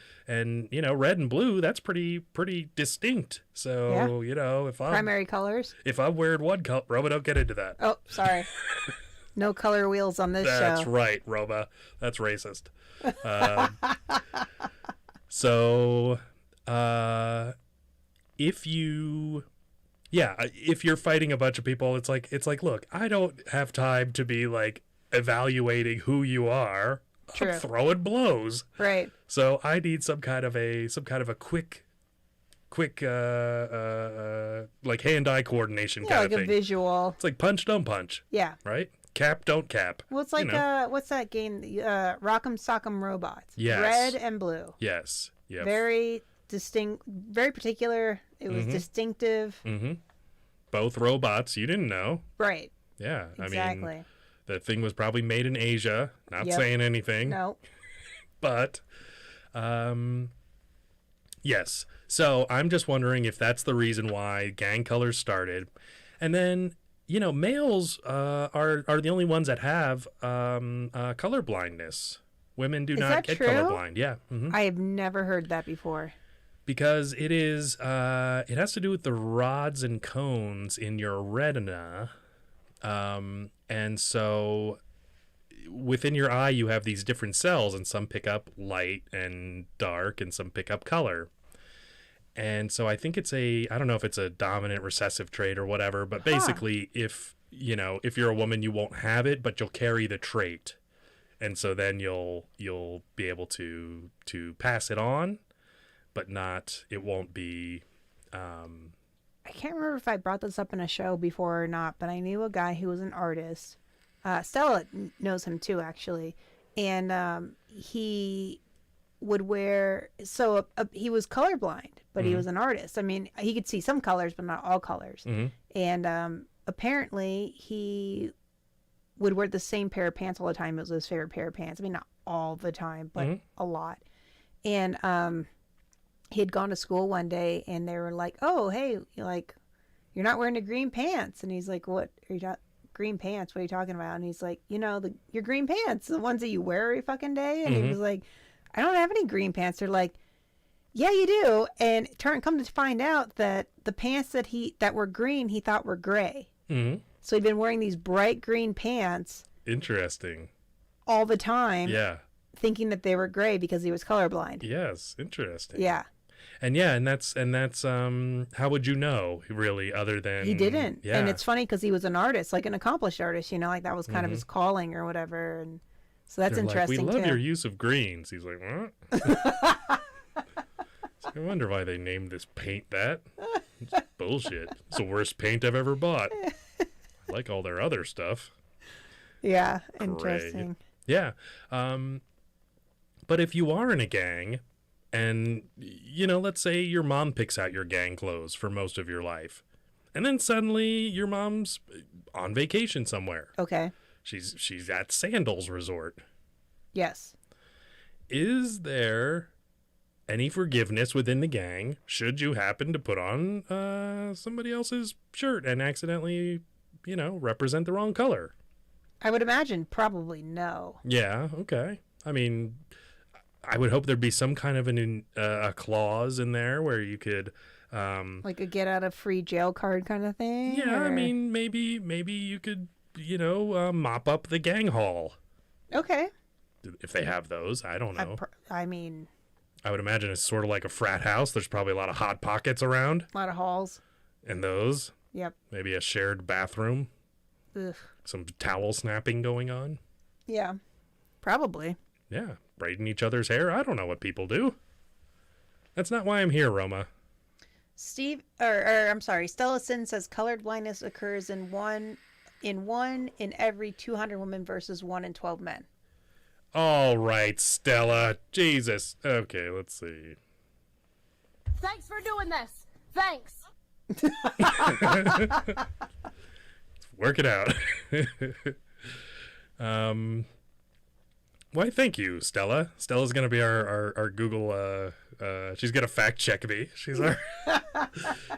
you know, red and blue. That's pretty distinct. So you know, Primary colors. if I'm wearing one color, Roba, don't get into that. Oh, sorry. No color wheels on this That's show. right, Roba. That's racist. So, if you're fighting a bunch of people, it's like, look, I don't have time to be like evaluating who you are. True. I'm throwing blows. Right. So I need some kind of a quick like hand-eye coordination Yeah, kind like of a thing. visual. It's like punch, don't punch, Yeah. right? Cap, don't cap. Well, it's like You know. what's that game? Rock'em Sock'em Robots. Yes. Red and blue. Yes. Yep. Very distinct. Very particular. It was distinctive. Mm-hmm. Both robots. You didn't know. Right. Yeah. Exactly. I mean, the thing was probably made in Asia. Not Yep. saying anything. No. But, yes. So I'm just wondering if that's the reason why gang colors started. And then, you know, males are the only ones that have color blindness. Women do Is not that get true? colorblind. Yeah. Hmm. I have never heard that before. Because it has to do with the rods and cones in your retina. And so within your eye, you have these different cells, and some pick up light and dark, and some pick up color. And so I think I don't know if it's a dominant recessive trait or whatever, but basically if you're a woman, you won't have it, but you'll carry the trait. And so then you'll be able to pass it on, but it won't be, I can't remember if I brought this up in a show before or not, but I knew a guy who was an artist. Stella knows him too, actually. And he would wear, he was colorblind, but he was an artist. I mean, he could see some colors, but not all colors. Mhm. And apparently he would wear the same pair of pants all the time. It was his favorite pair of pants. I mean, not all the time, but a lot. And he had gone to school one day, and they were like, "Oh, hey, you're not wearing the green pants." And he's like, "What are you talking? Green pants? What are you talking about?" And he's like, your green pants, the ones that you wear every fucking day." And he was like, "I don't have any green pants." They're like, Yeah, you do. And come to find out that the pants that were green, he thought were gray. Mm-hmm. So he'd been wearing these bright green pants Interesting. all the time, Yeah. thinking that they were gray because he was colorblind. Yes. Interesting. Yeah. And yeah, and that's how would you know really other than He didn't. Yeah. And it's funny because he was an artist, like an accomplished artist, like that was kind of his calling or whatever. And so that's They're interesting like, we love too. your use of greens. He's like, what? I wonder why they named this paint that. It's bullshit. It's the worst paint I've ever bought. I like all their other stuff. Yeah, interesting. Yeah. But if you are in a gang and, let's say your mom picks out your gang clothes for most of your life, and then suddenly your mom's on vacation somewhere. Okay. She's at Sandals Resort. Yes. Is there any forgiveness within the gang should you happen to put on somebody else's shirt and accidentally, represent the wrong color? I would imagine probably no. Yeah, okay. I mean, I would hope there'd be some kind of a clause in there where you could... like a get out of free jail card kind of thing? Yeah, or... I mean, maybe you could, mop up the gang hall. Okay. If they have those, I don't know. I mean... I would imagine it's sort of like a frat house. There's probably a lot of hot pockets around. A lot of halls. And those. Yep. Maybe a shared bathroom. Ugh. Some towel snapping going on. Yeah. Probably. Yeah. Braiding each other's hair. I don't know what people do. That's not why I'm here, Roma. I'm sorry. Stella Sin says colored blindness occurs in one in every 200 women versus 1 in 12 men. All right, Stella. Jesus. Okay, let's see. Thanks for doing this. Thanks. Work it out. Why, thank you, Stella. Stella's going to be our Google, she's going to fact check me. She's our,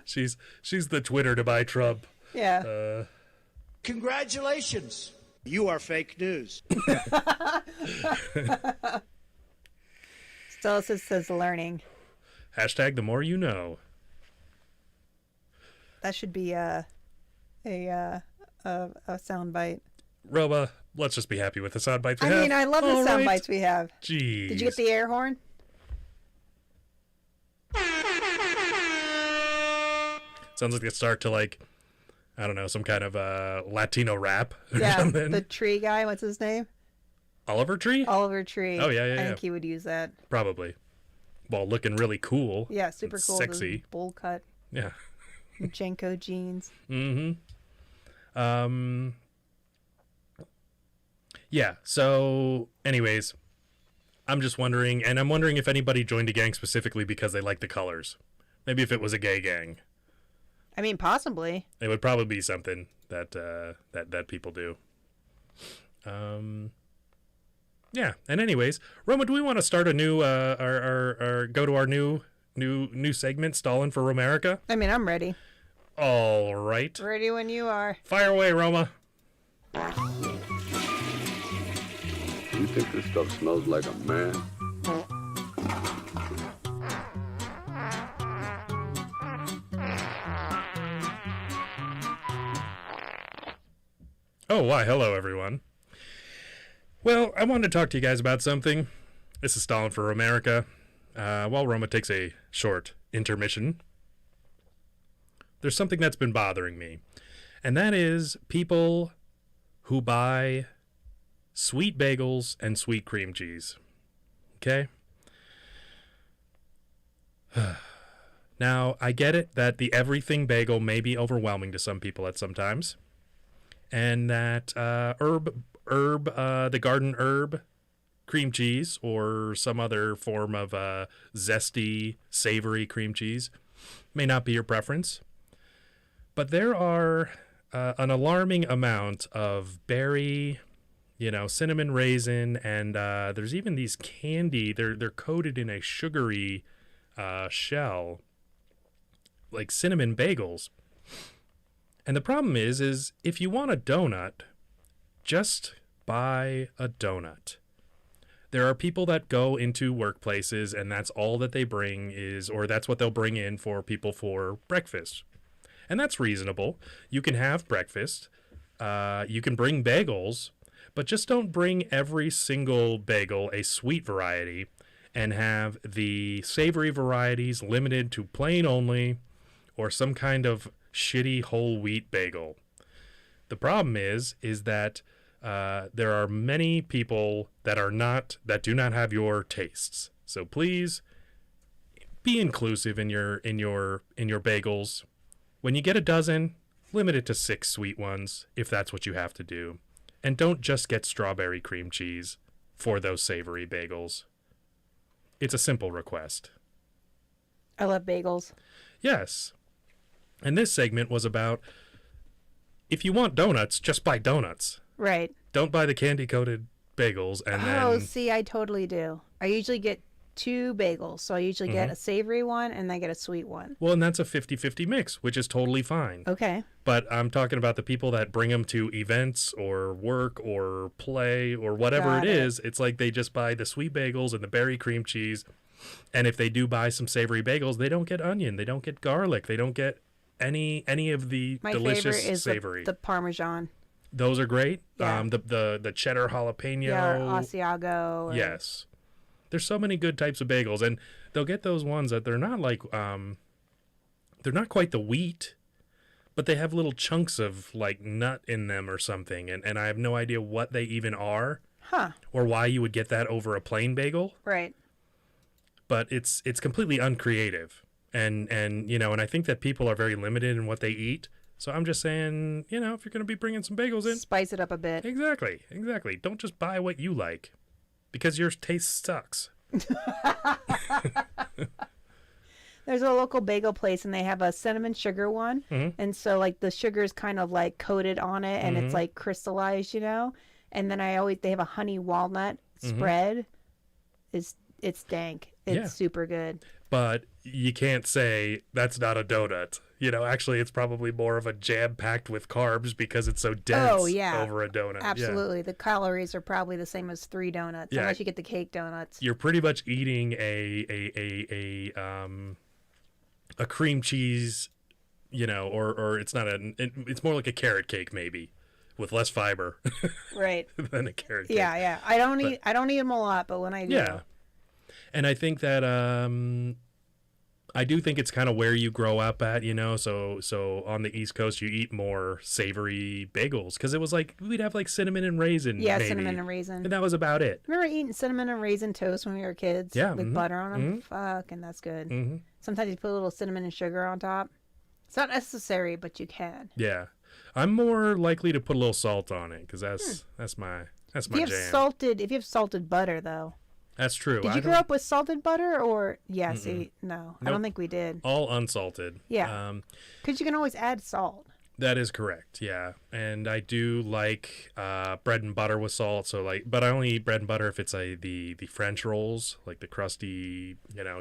she's the Twitter to buy Trump. Yeah. Congratulations. You are fake news. Stella says learning. Hashtag the more you know. That should be a sound bite. Roma, let's just be happy with the sound bites we I have. mean, I love the All sound right. bites we have. Jeez. Did you get the air horn? Sounds like the start to, like, I don't know, some kind of Latino rap or Yeah, something. the tree guy. What's his name? Oliver Tree? Oliver Tree. Oh, yeah, I think he would use that. Probably. Well, looking really cool. Yeah, super and cool. Sexy. The bowl cut. Yeah. Jenko jeans. Mm-hmm. Yeah, so anyways, I'm just wondering, and I'm wondering if anybody joined a gang specifically because they like the colors. Maybe if it was a gay gang. I mean, possibly. It would probably be something that that people do. Yeah, and anyways, Roma, do we want to start a new our go to our new segment, Stalin for Romerica? I mean, I'm ready. All right. Ready when you are. Fire away, Roma. You think this stuff smells like a man? Oh, why, hello, everyone. Well, I wanted to talk to you guys about something. This is Stalin for Romerica. While Roma takes a short intermission, there's something that's been bothering me, and that is people who buy sweet bagels and sweet cream cheese. Okay? Now, I get it that the everything bagel may be overwhelming to some people at some times, and that the garden herb cream cheese or some other form of zesty, savory cream cheese may not be your preference. But there are an alarming amount of berry, cinnamon raisin, and there's even these candy. They're coated in a sugary shell, like cinnamon bagels. And the problem is if you want a donut, just buy a donut. There are people that go into workplaces and that's all that they bring is, or that's what they'll bring in for people for breakfast. And that's reasonable. You can have breakfast. You can bring bagels, but just don't bring every single bagel a sweet variety and have the savory varieties limited to plain only or some kind of shitty whole wheat bagel. The problem is that there are many people that do not have your tastes. So please be inclusive in your bagels. When you get a dozen, limit it to 6 sweet ones if that's what you have to do. And don't just get strawberry cream cheese for those savory bagels. It's a simple request. I love bagels. Yes. And this segment was about, if you want donuts, just buy donuts. Right. Don't buy the candy-coated bagels and Oh, then... see, I totally do. I usually get 2 bagels. So I usually get a savory one and I get a sweet one. Well, and that's a 50-50 mix, which is totally fine. Okay. But I'm talking about the people that bring them to events or work or play or whatever it is. It's like they just buy the sweet bagels and the berry cream cheese. And if they do buy some savory bagels, they don't get onion. They don't get garlic. They don't get any of the delicious favorite is savory. the Parmesan. Those are great. Yeah. The cheddar jalapeno. Yeah, or Asiago. Or... Yes. There's so many good types of bagels, and they'll get those ones that they're not like they're not quite the wheat, but they have little chunks of like nut in them or something, and I have no idea what they even are. Huh. Or why you would get that over a plain bagel. Right. But it's completely uncreative. And I think that people are very limited in what they eat. So I'm just saying, if you're going to be bringing some bagels in, Spice it up a bit. Exactly. Don't just buy what you like, because your taste sucks. There's a local bagel place and they have a cinnamon sugar one. And so like the sugar is kind of like coated on it and it's like crystallized, And then they have a honey walnut spread. It's dank. It's super good. But you can't say that's not a donut. Actually, it's probably more of a jam packed with carbs because it's so dense over a donut. Absolutely. The calories are probably the same as 3 donuts, unless you get the cake donuts. You're pretty much eating a cream cheese, or it's not it's more like a carrot cake maybe, with less fiber. Right. than a carrot cake. Yeah. I don't eat them a lot, but when I do. Yeah. And I think that I do think it's kind of where you grow up at, so on the East Coast you eat more savory bagels, because it was like we'd have like cinnamon and raisin. Yeah, maybe, cinnamon and raisin. and that was about it. Remember eating cinnamon and raisin toast when we were kids? Yeah, with butter on them. Fuck, and that's good. Sometimes you put a little cinnamon and sugar on top. It's not necessary, but you can. Yeah, I'm more likely to put a little salt on it because that's my jam. If you have salted butter though. That's true. Did you grow up with salted butter or no? Nope. I don't think we did. All unsalted. Yeah. Because you can always add salt. That is correct. Yeah, and I do like bread and butter with salt. But I only eat bread and butter if it's the French rolls, like the crusty,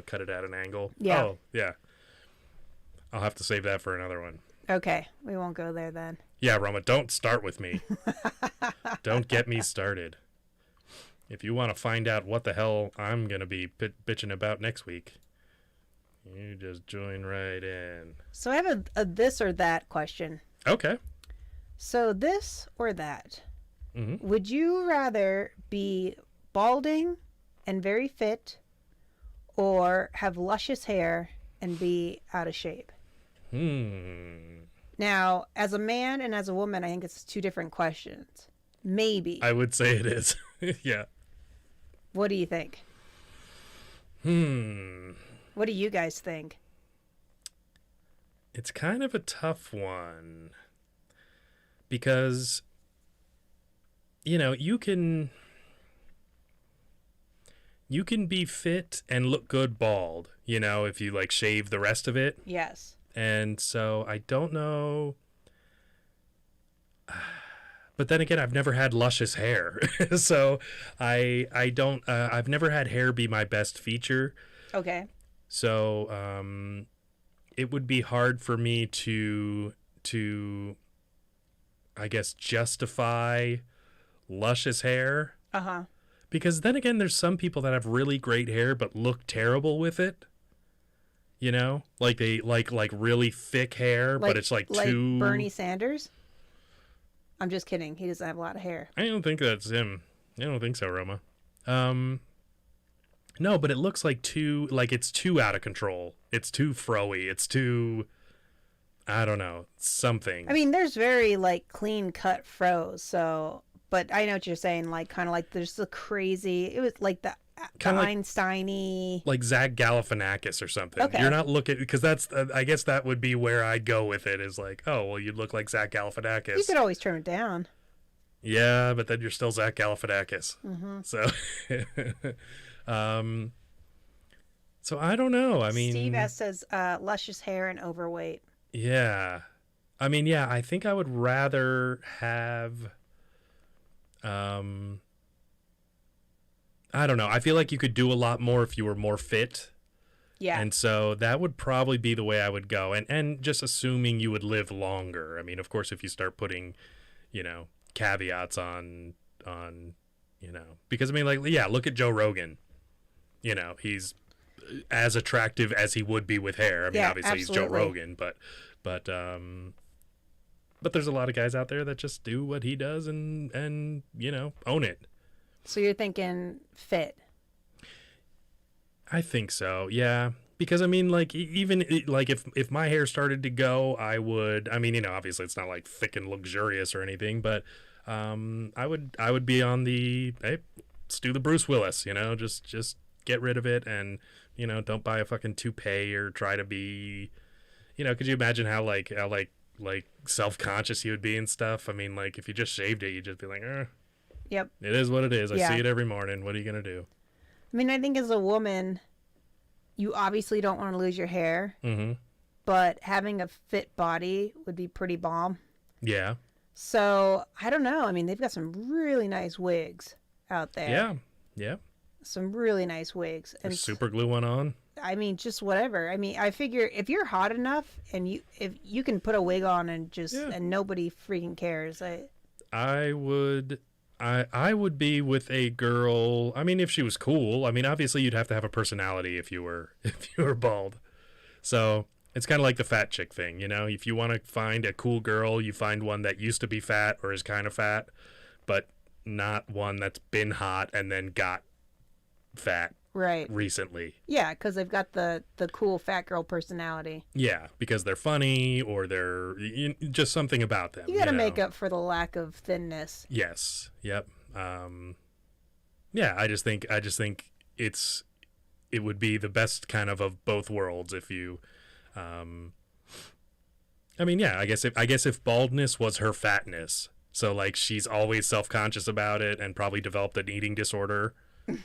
cut it at an angle. Yeah. Oh, yeah. I'll have to save that for another one. Okay, we won't go there then. Yeah, Roma, don't start with me. Don't get me started. If you want to find out what the hell I'm going to be bitching about next week, you just join right in. So I have a this or that question. Okay. So this or that. Mm-hmm. Would you rather be balding and very fit or have luscious hair and be out of shape? Now, as a man and as a woman, I think it's 2 different questions. Maybe. I would say it is. Yeah. What do you think? What do you guys think? It's kind of a tough one because, you can be fit and look good bald, if you like shave the rest of it. Yes. And so I don't know. But then again, I've never had luscious hair. So I don't, I've never had hair be my best feature. Okay. So it would be hard for me to I guess, justify luscious hair. Uh-huh. Because then again, there's some people that have really great hair but look terrible with it. You know, like they like really thick hair, but it's like too. Bernie Sanders. I'm just kidding. He doesn't have a lot of hair. I don't think that's him. I don't think so, Roma. No, but it looks like it's too out of control. It's too froey. It's too, I don't know, something. I mean, there's very like clean cut froze. So, but I know what you're saying. Like kind of like there's the crazy. It was like the Einstein-y, like Zach Galifianakis or something. Okay. You're not looking, because that's I guess that would be where I'd go with it, is like, oh well, you'd look like Zach Galifianakis. You could always turn it down. Yeah, but then you're still Zach Galifianakis. Mm-hmm. So so I don't know. I mean, Steve S says luscious hair and overweight. Yeah, I mean, yeah, I think I would rather have I don't know. I feel like you could do a lot more if you were more fit. Yeah. And so that would probably be the way I would go. And just assuming you would live longer. I mean, of course, if you start putting, caveats on, because I mean, like, yeah, look at Joe Rogan. He's as attractive as he would be with hair. I mean, yeah, obviously absolutely. he's Joe Rogan, but there's a lot of guys out there that just do what he does and own it. So you're thinking fit. I think so, yeah. Because I mean, like, even like if my hair started to go, I would. I mean, obviously it's not like thick and luxurious or anything, but I would be on the hey, let's do the Bruce Willis, just get rid of it and don't buy a fucking toupee or try to be, could you imagine how self-conscious you would be and stuff? I mean, like if you just shaved it, you'd just be like, Yep. It is what it is. Yeah. I see it every morning. What are you gonna do? I mean, I think as a woman, you obviously don't want to lose your hair, but having a fit body would be pretty bomb. Yeah. So I don't know. I mean, they've got some really nice wigs out there. Yeah. Yeah. Some really nice wigs. And super glue one on. I mean, just whatever. I mean, I figure if you're hot enough and if you can put a wig on and just and nobody freaking cares. I would be with a girl. I mean, if she was cool. I mean, obviously you'd have to have a personality if you were bald. So it's kind of like the fat chick thing, If you want to find a cool girl, you find one that used to be fat or is kind of fat, but not one that's been hot and then got fat recently. Yeah, because they've got the cool fat girl personality. Yeah, because they're funny or they're just something about them. You got to make up for the lack of thinness. Yes. Yep. Yeah, I just think it would be the best kind of both worlds if you I mean, yeah, I guess if baldness was her fatness, so like she's always self-conscious about it and probably developed an eating disorder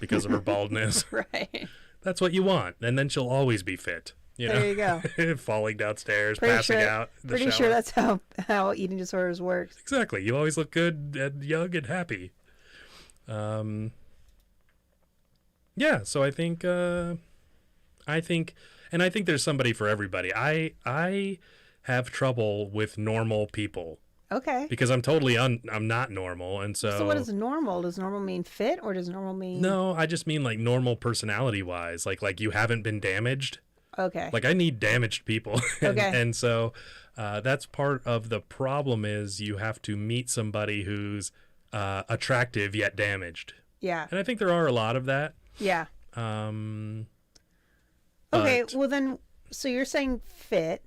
because of her baldness. Right. That's what you want. And then she'll always be fit. There you go. Falling downstairs, passing out. Pretty sure that's how eating disorders works. Exactly. You always look good and young and happy. Yeah, so I think there's somebody for everybody. I have trouble with normal people. Okay. Because I'm not normal, and so. So what is normal? Does normal mean fit, or does normal mean? No, I just mean like normal personality wise, like you haven't been damaged. Okay. Like I need damaged people. Okay. And so that's part of the problem is you have to meet somebody who's attractive yet damaged. Yeah. And I think there are a lot of that. Yeah. Okay. Well then, so you're saying fit.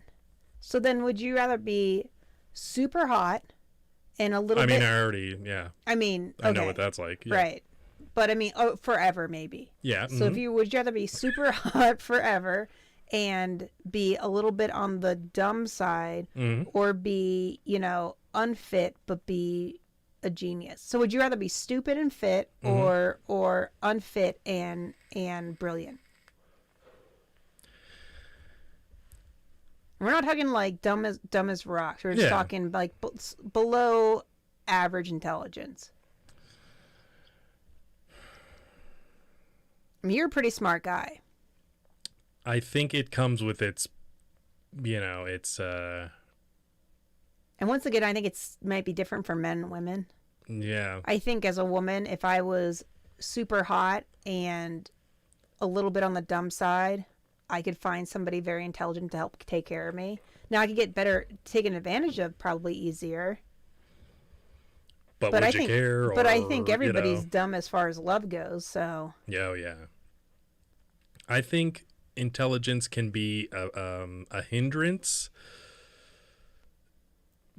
So then, would you rather be super hot and a little bit? I know what that's like. Yeah. Right. But I mean, forever maybe. Yeah. So if you would you rather be super hot forever and be a little bit on the dumb side, or be, unfit but be a genius? So would you rather be stupid and fit, or unfit and brilliant? We're not talking like dumb as rocks. We're just talking like below average intelligence. I mean, you're a pretty smart guy. I think it comes with its. And once again, I think might be different for men and women. Yeah. I think as a woman, if I was super hot and a little bit on the dumb side, I could find somebody very intelligent to help take care of me. Now I could get better taken advantage of probably easier. But But would I you think, care? but I or, think everybody's dumb as far as love goes. So Yeah. I think intelligence can be a hindrance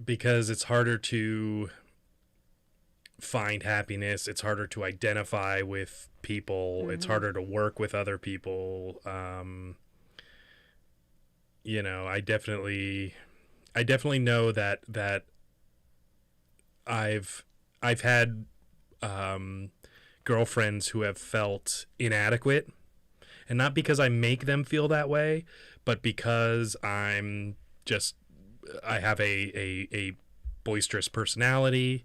because it's harder to find happiness. It's harder to identify with people. It's harder to work with other people. I definitely know that I've had girlfriends who have felt inadequate, and not because I make them feel that way, but because I have a boisterous personality.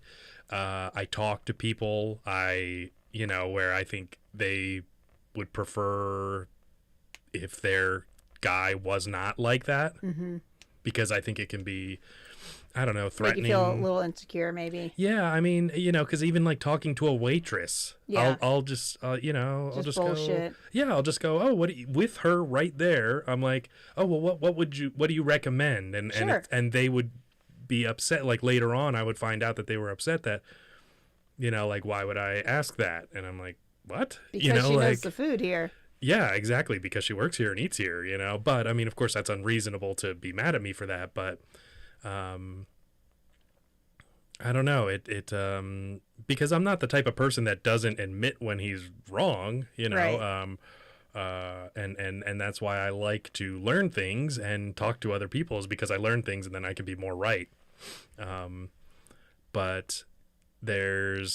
I talk to people, where I think they would prefer if their guy was not like that, because I think it can be, I don't know, threatening. make you feel a little insecure, maybe. Yeah, I mean, because even like talking to a waitress, Yeah. I'll just, I'll just bullshit. go, yeah, I'll just go, oh, with her right there, I'm like, oh, well, what do you recommend? Sure. And they would be upset. Like later on, I would find out that they were upset that, like, why would I ask that? And I'm like, what? Because she knows the food here. Yeah, exactly, because she works here and eats here, But I mean, of course, that's unreasonable to be mad at me for that, but I don't know. It because I'm not the type of person that doesn't admit when he's wrong, Right. And that's why I like to learn things and talk to other people, is because I learn things and then I can be more right. But I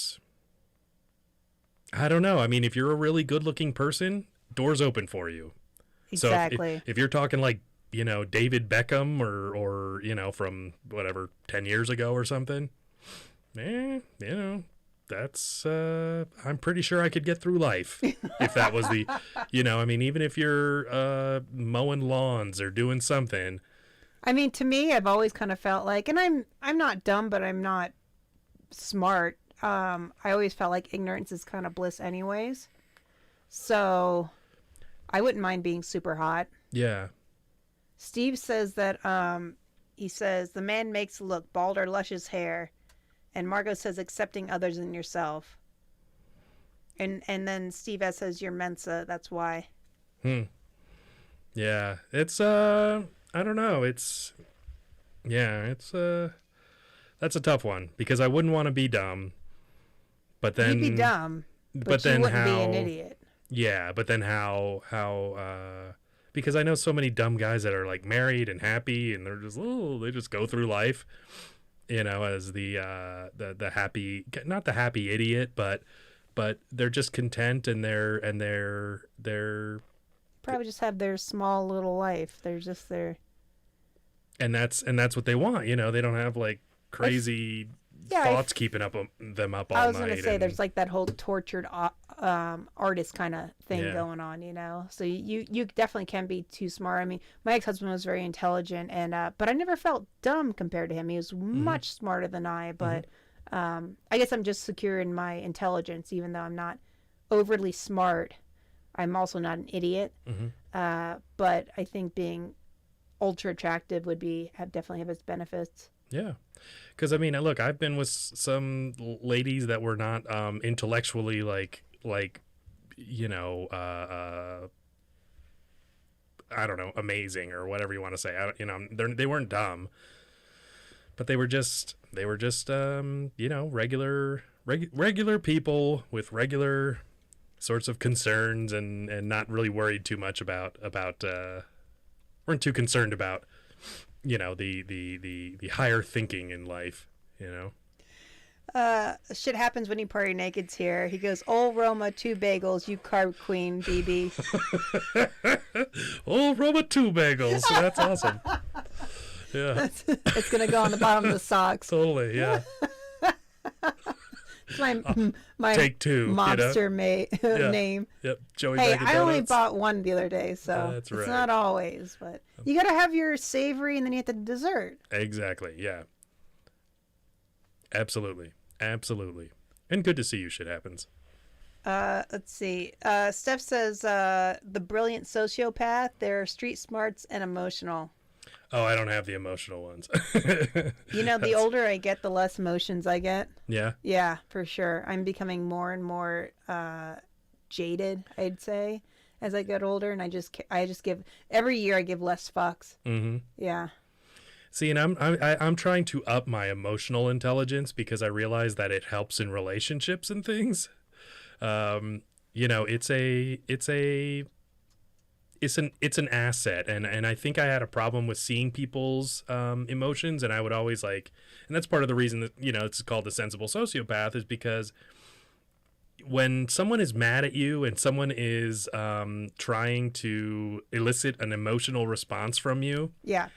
don't know. I mean, if you're a really good looking person, doors open for you. Exactly. So if you're talking like, David Beckham or from whatever 10 years ago or something, that's I'm pretty sure I could get through life if that was the I mean, even if you're mowing lawns or doing something. I mean, to me, I've always kind of felt like, and I'm not dumb, but I'm not smart. I always felt like ignorance is kind of bliss anyways. So I wouldn't mind being super hot. Yeah. Steve says that he says the man makes look bald or luscious hair, and Margot says accepting others than yourself. And then Steve S says you're Mensa, that's why. Yeah, it's I don't know, it's that's a tough one, because I wouldn't want to be dumb, but then You'd be dumb, but you then wouldn't how, be an idiot. Yeah, but then how because I know so many dumb guys that are like married and happy, and they just go through life, as the happy, not the happy idiot, but they're just content, and they're Probably just have their small little life. They're just there. And that's what they want, they don't have like crazy thoughts keeping them up all night. I was going to say, there's like that whole tortured artist kind of thing going on, So you definitely can be too smart. I mean, my ex-husband was very intelligent, but I never felt dumb compared to him. He was much smarter than I, but I guess I'm just secure in my intelligence, even though I'm not overly smart. I'm also not an idiot. But I think being ultra attractive would definitely have its benefits. Yeah. Because, I mean, look, I've been with some ladies that were not intellectually I don't know, amazing or whatever you want to say. They weren't dumb, but they were just regular people with regular sorts of concerns, and not really worried too much about weren't too concerned about the higher thinking in life, Shit happens when you party naked's here. He goes, "Old Roma, 2 bagels, you carb queen, BB." Old Roma, 2 bagels. That's awesome. Yeah. It's gonna go on the bottom of the socks. Totally, yeah. It's my Take 2, mobster name. Yep, Joey Hey, Bag of I only Donuts. bought one the other day, so That's it's right. not always. But you gotta have your savory, and then you have the dessert. Exactly, yeah. Absolutely. And good to see you, Shit Happens. Let's see. Steph says the brilliant sociopath. They're street smarts and emotional. Oh, I don't have the emotional ones. You know, the older I get, the less emotions I get. Yeah. Yeah, for sure. I'm becoming more and more jaded, I'd say, as I get older, and I just give every year I give less fucks. Mm-hmm. Yeah. See, and I'm trying to up my emotional intelligence because I realize that it helps in relationships and things. You know, it's an asset, and I think I had a problem with seeing people's emotions, and I would always and that's part of the reason that, you know, it's called the sensible sociopath, is because when someone is mad at you and someone is trying to elicit an emotional response from you, Yeah.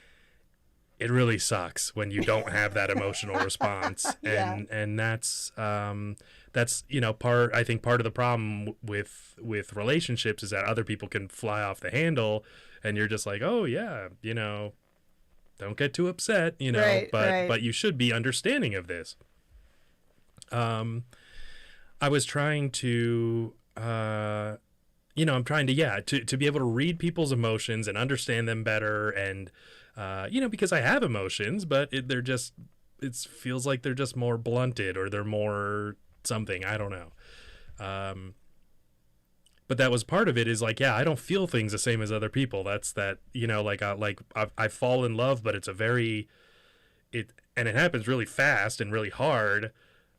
it really sucks when you don't have that emotional response. Yeah. And that's you know, I think part of the problem with relationships is that other people can fly off the handle and you're just like, oh yeah, you know, don't get too upset, you know, Right, but you should be understanding of this. I was trying to you know, I'm trying to be able to read people's emotions and understand them better, and you know, because I have emotions, but it feels like they're just more blunted, or they're more something, I don't know. But that was part of it, is like, yeah, I don't feel things the same as other people. That's that, you know, I fall in love, but it's it happens really fast and really hard.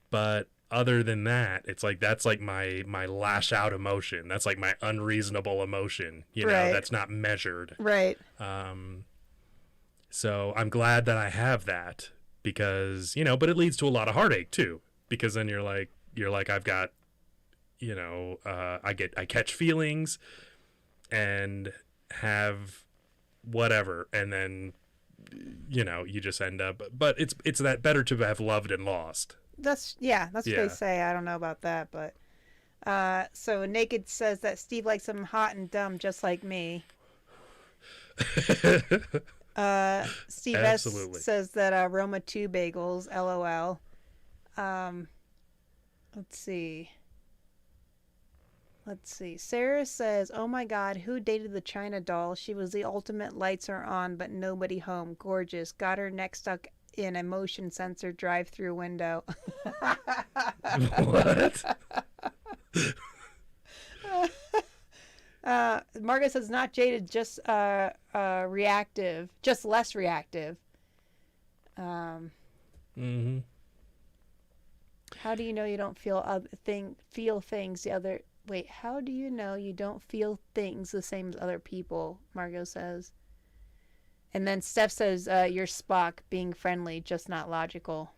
But other than that, it's like, that's like my lash out emotion. That's like my unreasonable emotion, you know, Right. that's not measured. Right. So I'm glad that I have that, because, you know, but it leads to a lot of heartache too, because then you're like, I've got, you know, I catch feelings and have whatever, and then, you know, you just end up, but it's that better to have loved and lost. That's what they say. I don't know about that, but so Naked says that Steve likes him hot and dumb, just like me. Steve Absolutely. S says that Roma 2 bagels, LOL. Let's see. Sarah says, oh my god, who dated the China doll? She was the ultimate lights are on but nobody home. Gorgeous. Got her neck stuck in a motion sensor drive-through window. What? Margaret says, not jaded, just reactive, just less reactive. Mm-hmm. How do you know you don't feel things the other? Wait, how do you know you don't feel things the same as other people? Margot says. And then Steph says, you're Spock, being friendly, just not logical.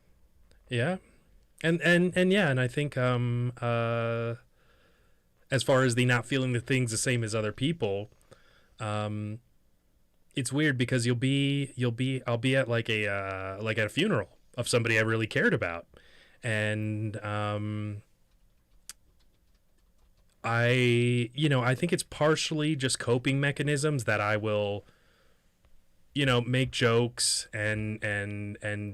Yeah. And yeah, and I think as far as the not feeling the things the same as other people, it's weird because I'll be at like at a funeral of somebody I really cared about, and I think it's partially just coping mechanisms that I will, you know, make jokes and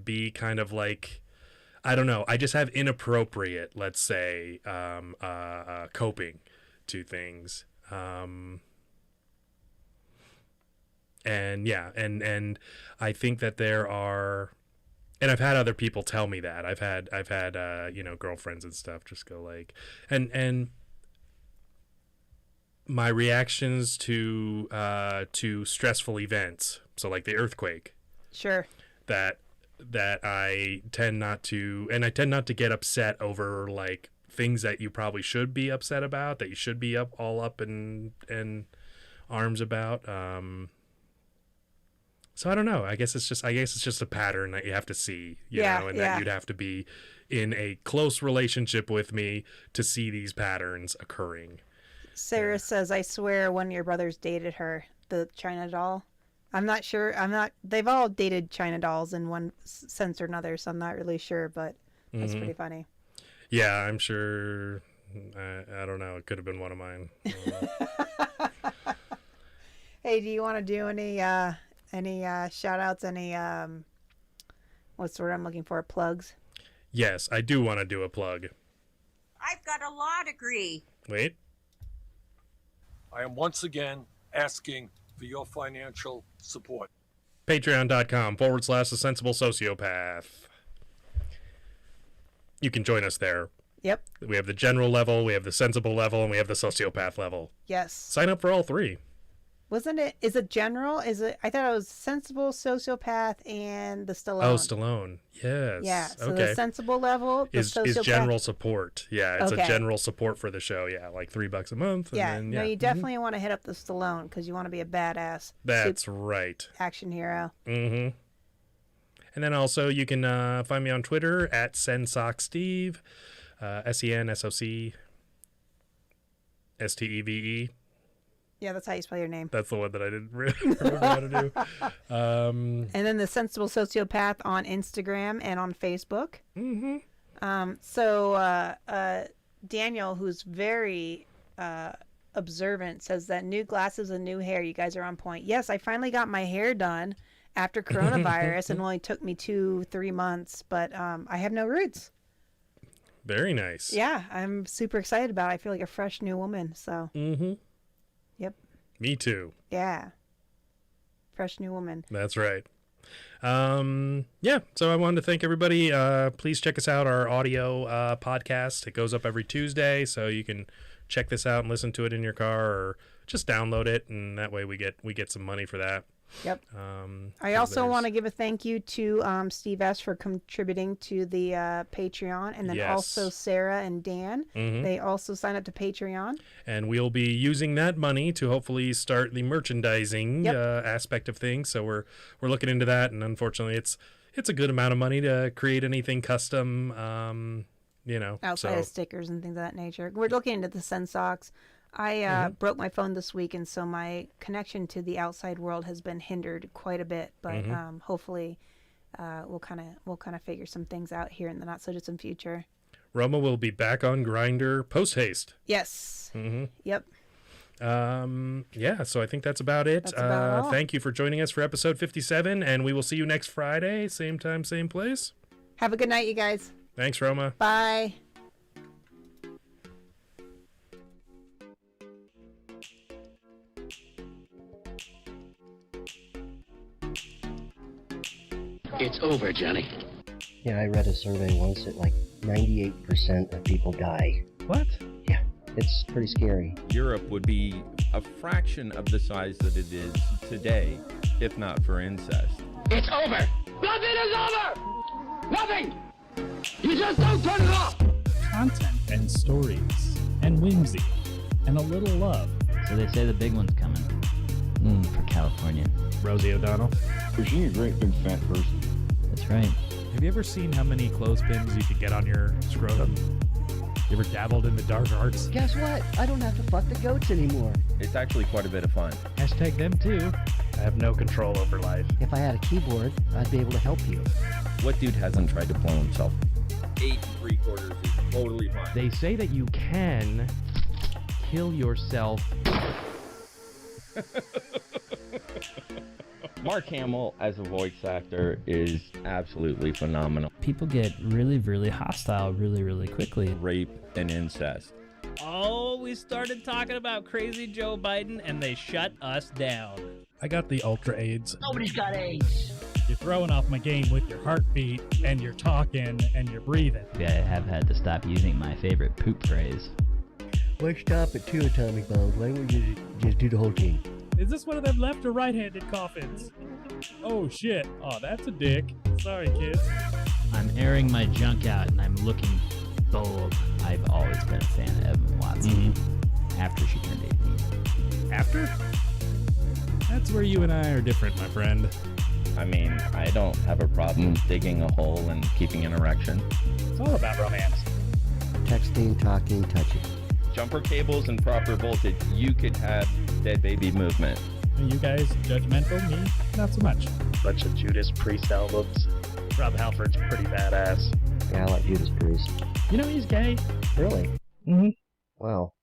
be kind of like, I don't know, I just have inappropriate, let's say, coping to things. And yeah, and I think that there are, and I've had other people tell me that. I've had you know, girlfriends and stuff just go like, and my reactions to stressful events, so like the earthquake, Sure. that I tend not to, and I tend not to get upset over like things that you probably should be upset about, that you should be all up in arms about. So I don't know. I guess it's just a pattern that you have to see, you know, and that you'd have to be in a close relationship with me to see these patterns occurring. Sarah says, I swear one of your brothers dated her, the China doll. I'm not sure. They've all dated China dolls in one sense or another, so I'm not really sure, but that's pretty funny. Yeah, I'm sure. I don't know. It could have been one of mine. Hey, do you want to do any shout outs, any what's the word I'm looking for, plugs? Yes, I do want to do a plug. I I've got a law degree. Wait. I am once again asking for your financial support. Patreon.com/The Sensible Sociopath. You can join us there. Yep. We have the general level, we have the sensible level, and we have the sociopath level. Yes. Sign up for all three. Wasn't it? Is it general? Is it? I thought it was sensible, sociopath, and the Stallone. Oh, Stallone. Yes. Yeah. So okay. the sensible level is sociopath. general support. Yeah, it's Okay. a general support for the show. Yeah, like $3 a month. And Yeah. then, No, you definitely want to hit up the Stallone because you want to be a badass. That's right. Action hero. Mm-hmm. And then also you can find me on Twitter at SenSockSteve, SenSockSteve. Yeah, that's how you spell your name. That's the one that I didn't really remember how to do. And then the Sensible Sociopath on Instagram and on Facebook. Mm-hmm. So Daniel, who's very observant, says that new glasses and new hair. You guys are on point. Yes, I finally got my hair done after coronavirus and only took me 2-3 months, but I have no roots. Very nice. Yeah, I'm super excited about it. I feel like a fresh new woman. So. Mm-hmm. Yep. Me too. Yeah. Fresh new woman. That's right. Yeah, so I wanted to thank everybody. Please check us out, our audio podcast. It goes up every Tuesday, so you can check this out and listen to it in your car or just download it, and that way we get some money for that. Yep. I also want to give a thank you to Steve S. for contributing to the Patreon, and then also Sarah and Dan. Mm-hmm. They also signed up to Patreon. And we'll be using that money to hopefully start the merchandising aspect of things. So we're looking into that, and unfortunately, it's a good amount of money to create anything custom. Outside of stickers and things of that nature. We're looking into the SenSocks. I broke my phone this week, and so my connection to the outside world has been hindered quite a bit. But hopefully, we'll kind of figure some things out here in the not so distant future. Roma will be back on Grindr post haste. Yes. Mm-hmm. Yep. Yeah. So I think that's about it. That's about all. Thank you for joining us for episode 57, and we will see you next Friday, same time, same place. Have a good night, you guys. Thanks, Roma. Bye. It's over, Johnny. Yeah, I read a survey once that like 98% of people die. What? Yeah, it's pretty scary. Europe would be a fraction of the size that it is today, if not for incest. It's over! Nothing is over! Nothing! You just don't turn it off! Content and stories and whimsy and a little love. So they say the big one's coming. For California. Rosie O'Donnell. Was she a great big fat person? That's right. Have you ever seen how many clothespins you could get on your scrotum? You ever dabbled in the dark arts? Guess what? I don't have to fuck the goats anymore. It's actually quite a bit of fun. Hashtag them too. I have no control over life. If I had a keyboard, I'd be able to help you. What dude hasn't tried to blow himself? 8 3/4 is totally fine. They say that you can kill yourself. Mark Hamill as a voice actor is absolutely phenomenal. People get really, really hostile really, really quickly. Rape and incest. Oh, we started talking about crazy Joe Biden and they shut us down. I got the Ultra AIDS. Nobody's got AIDS. You're throwing off my game with your heartbeat and you're talking and you're breathing. I have had to stop using my favorite poop phrase. Why stop at 2 atomic bombs? Why don't you just do the whole thing? Is this one of them left or right-handed coffins? Oh shit. Oh, that's a dick. Sorry, kids. I'm airing my junk out and I'm looking bold. I've always been a fan of Evan Watson. After she turned 18. After? That's where you and I are different, my friend. I mean, I don't have a problem digging a hole and keeping an erection. It's all about romance. Texting, talking, touching. Jumper cables and proper voltage, you could have dead baby movement. You guys judgmental, me not so much. Bunch of Judas Priest albums. Rob Halford's pretty badass. Yeah, I like Judas Priest. You know he's gay. Really? Mm-hmm. Wow.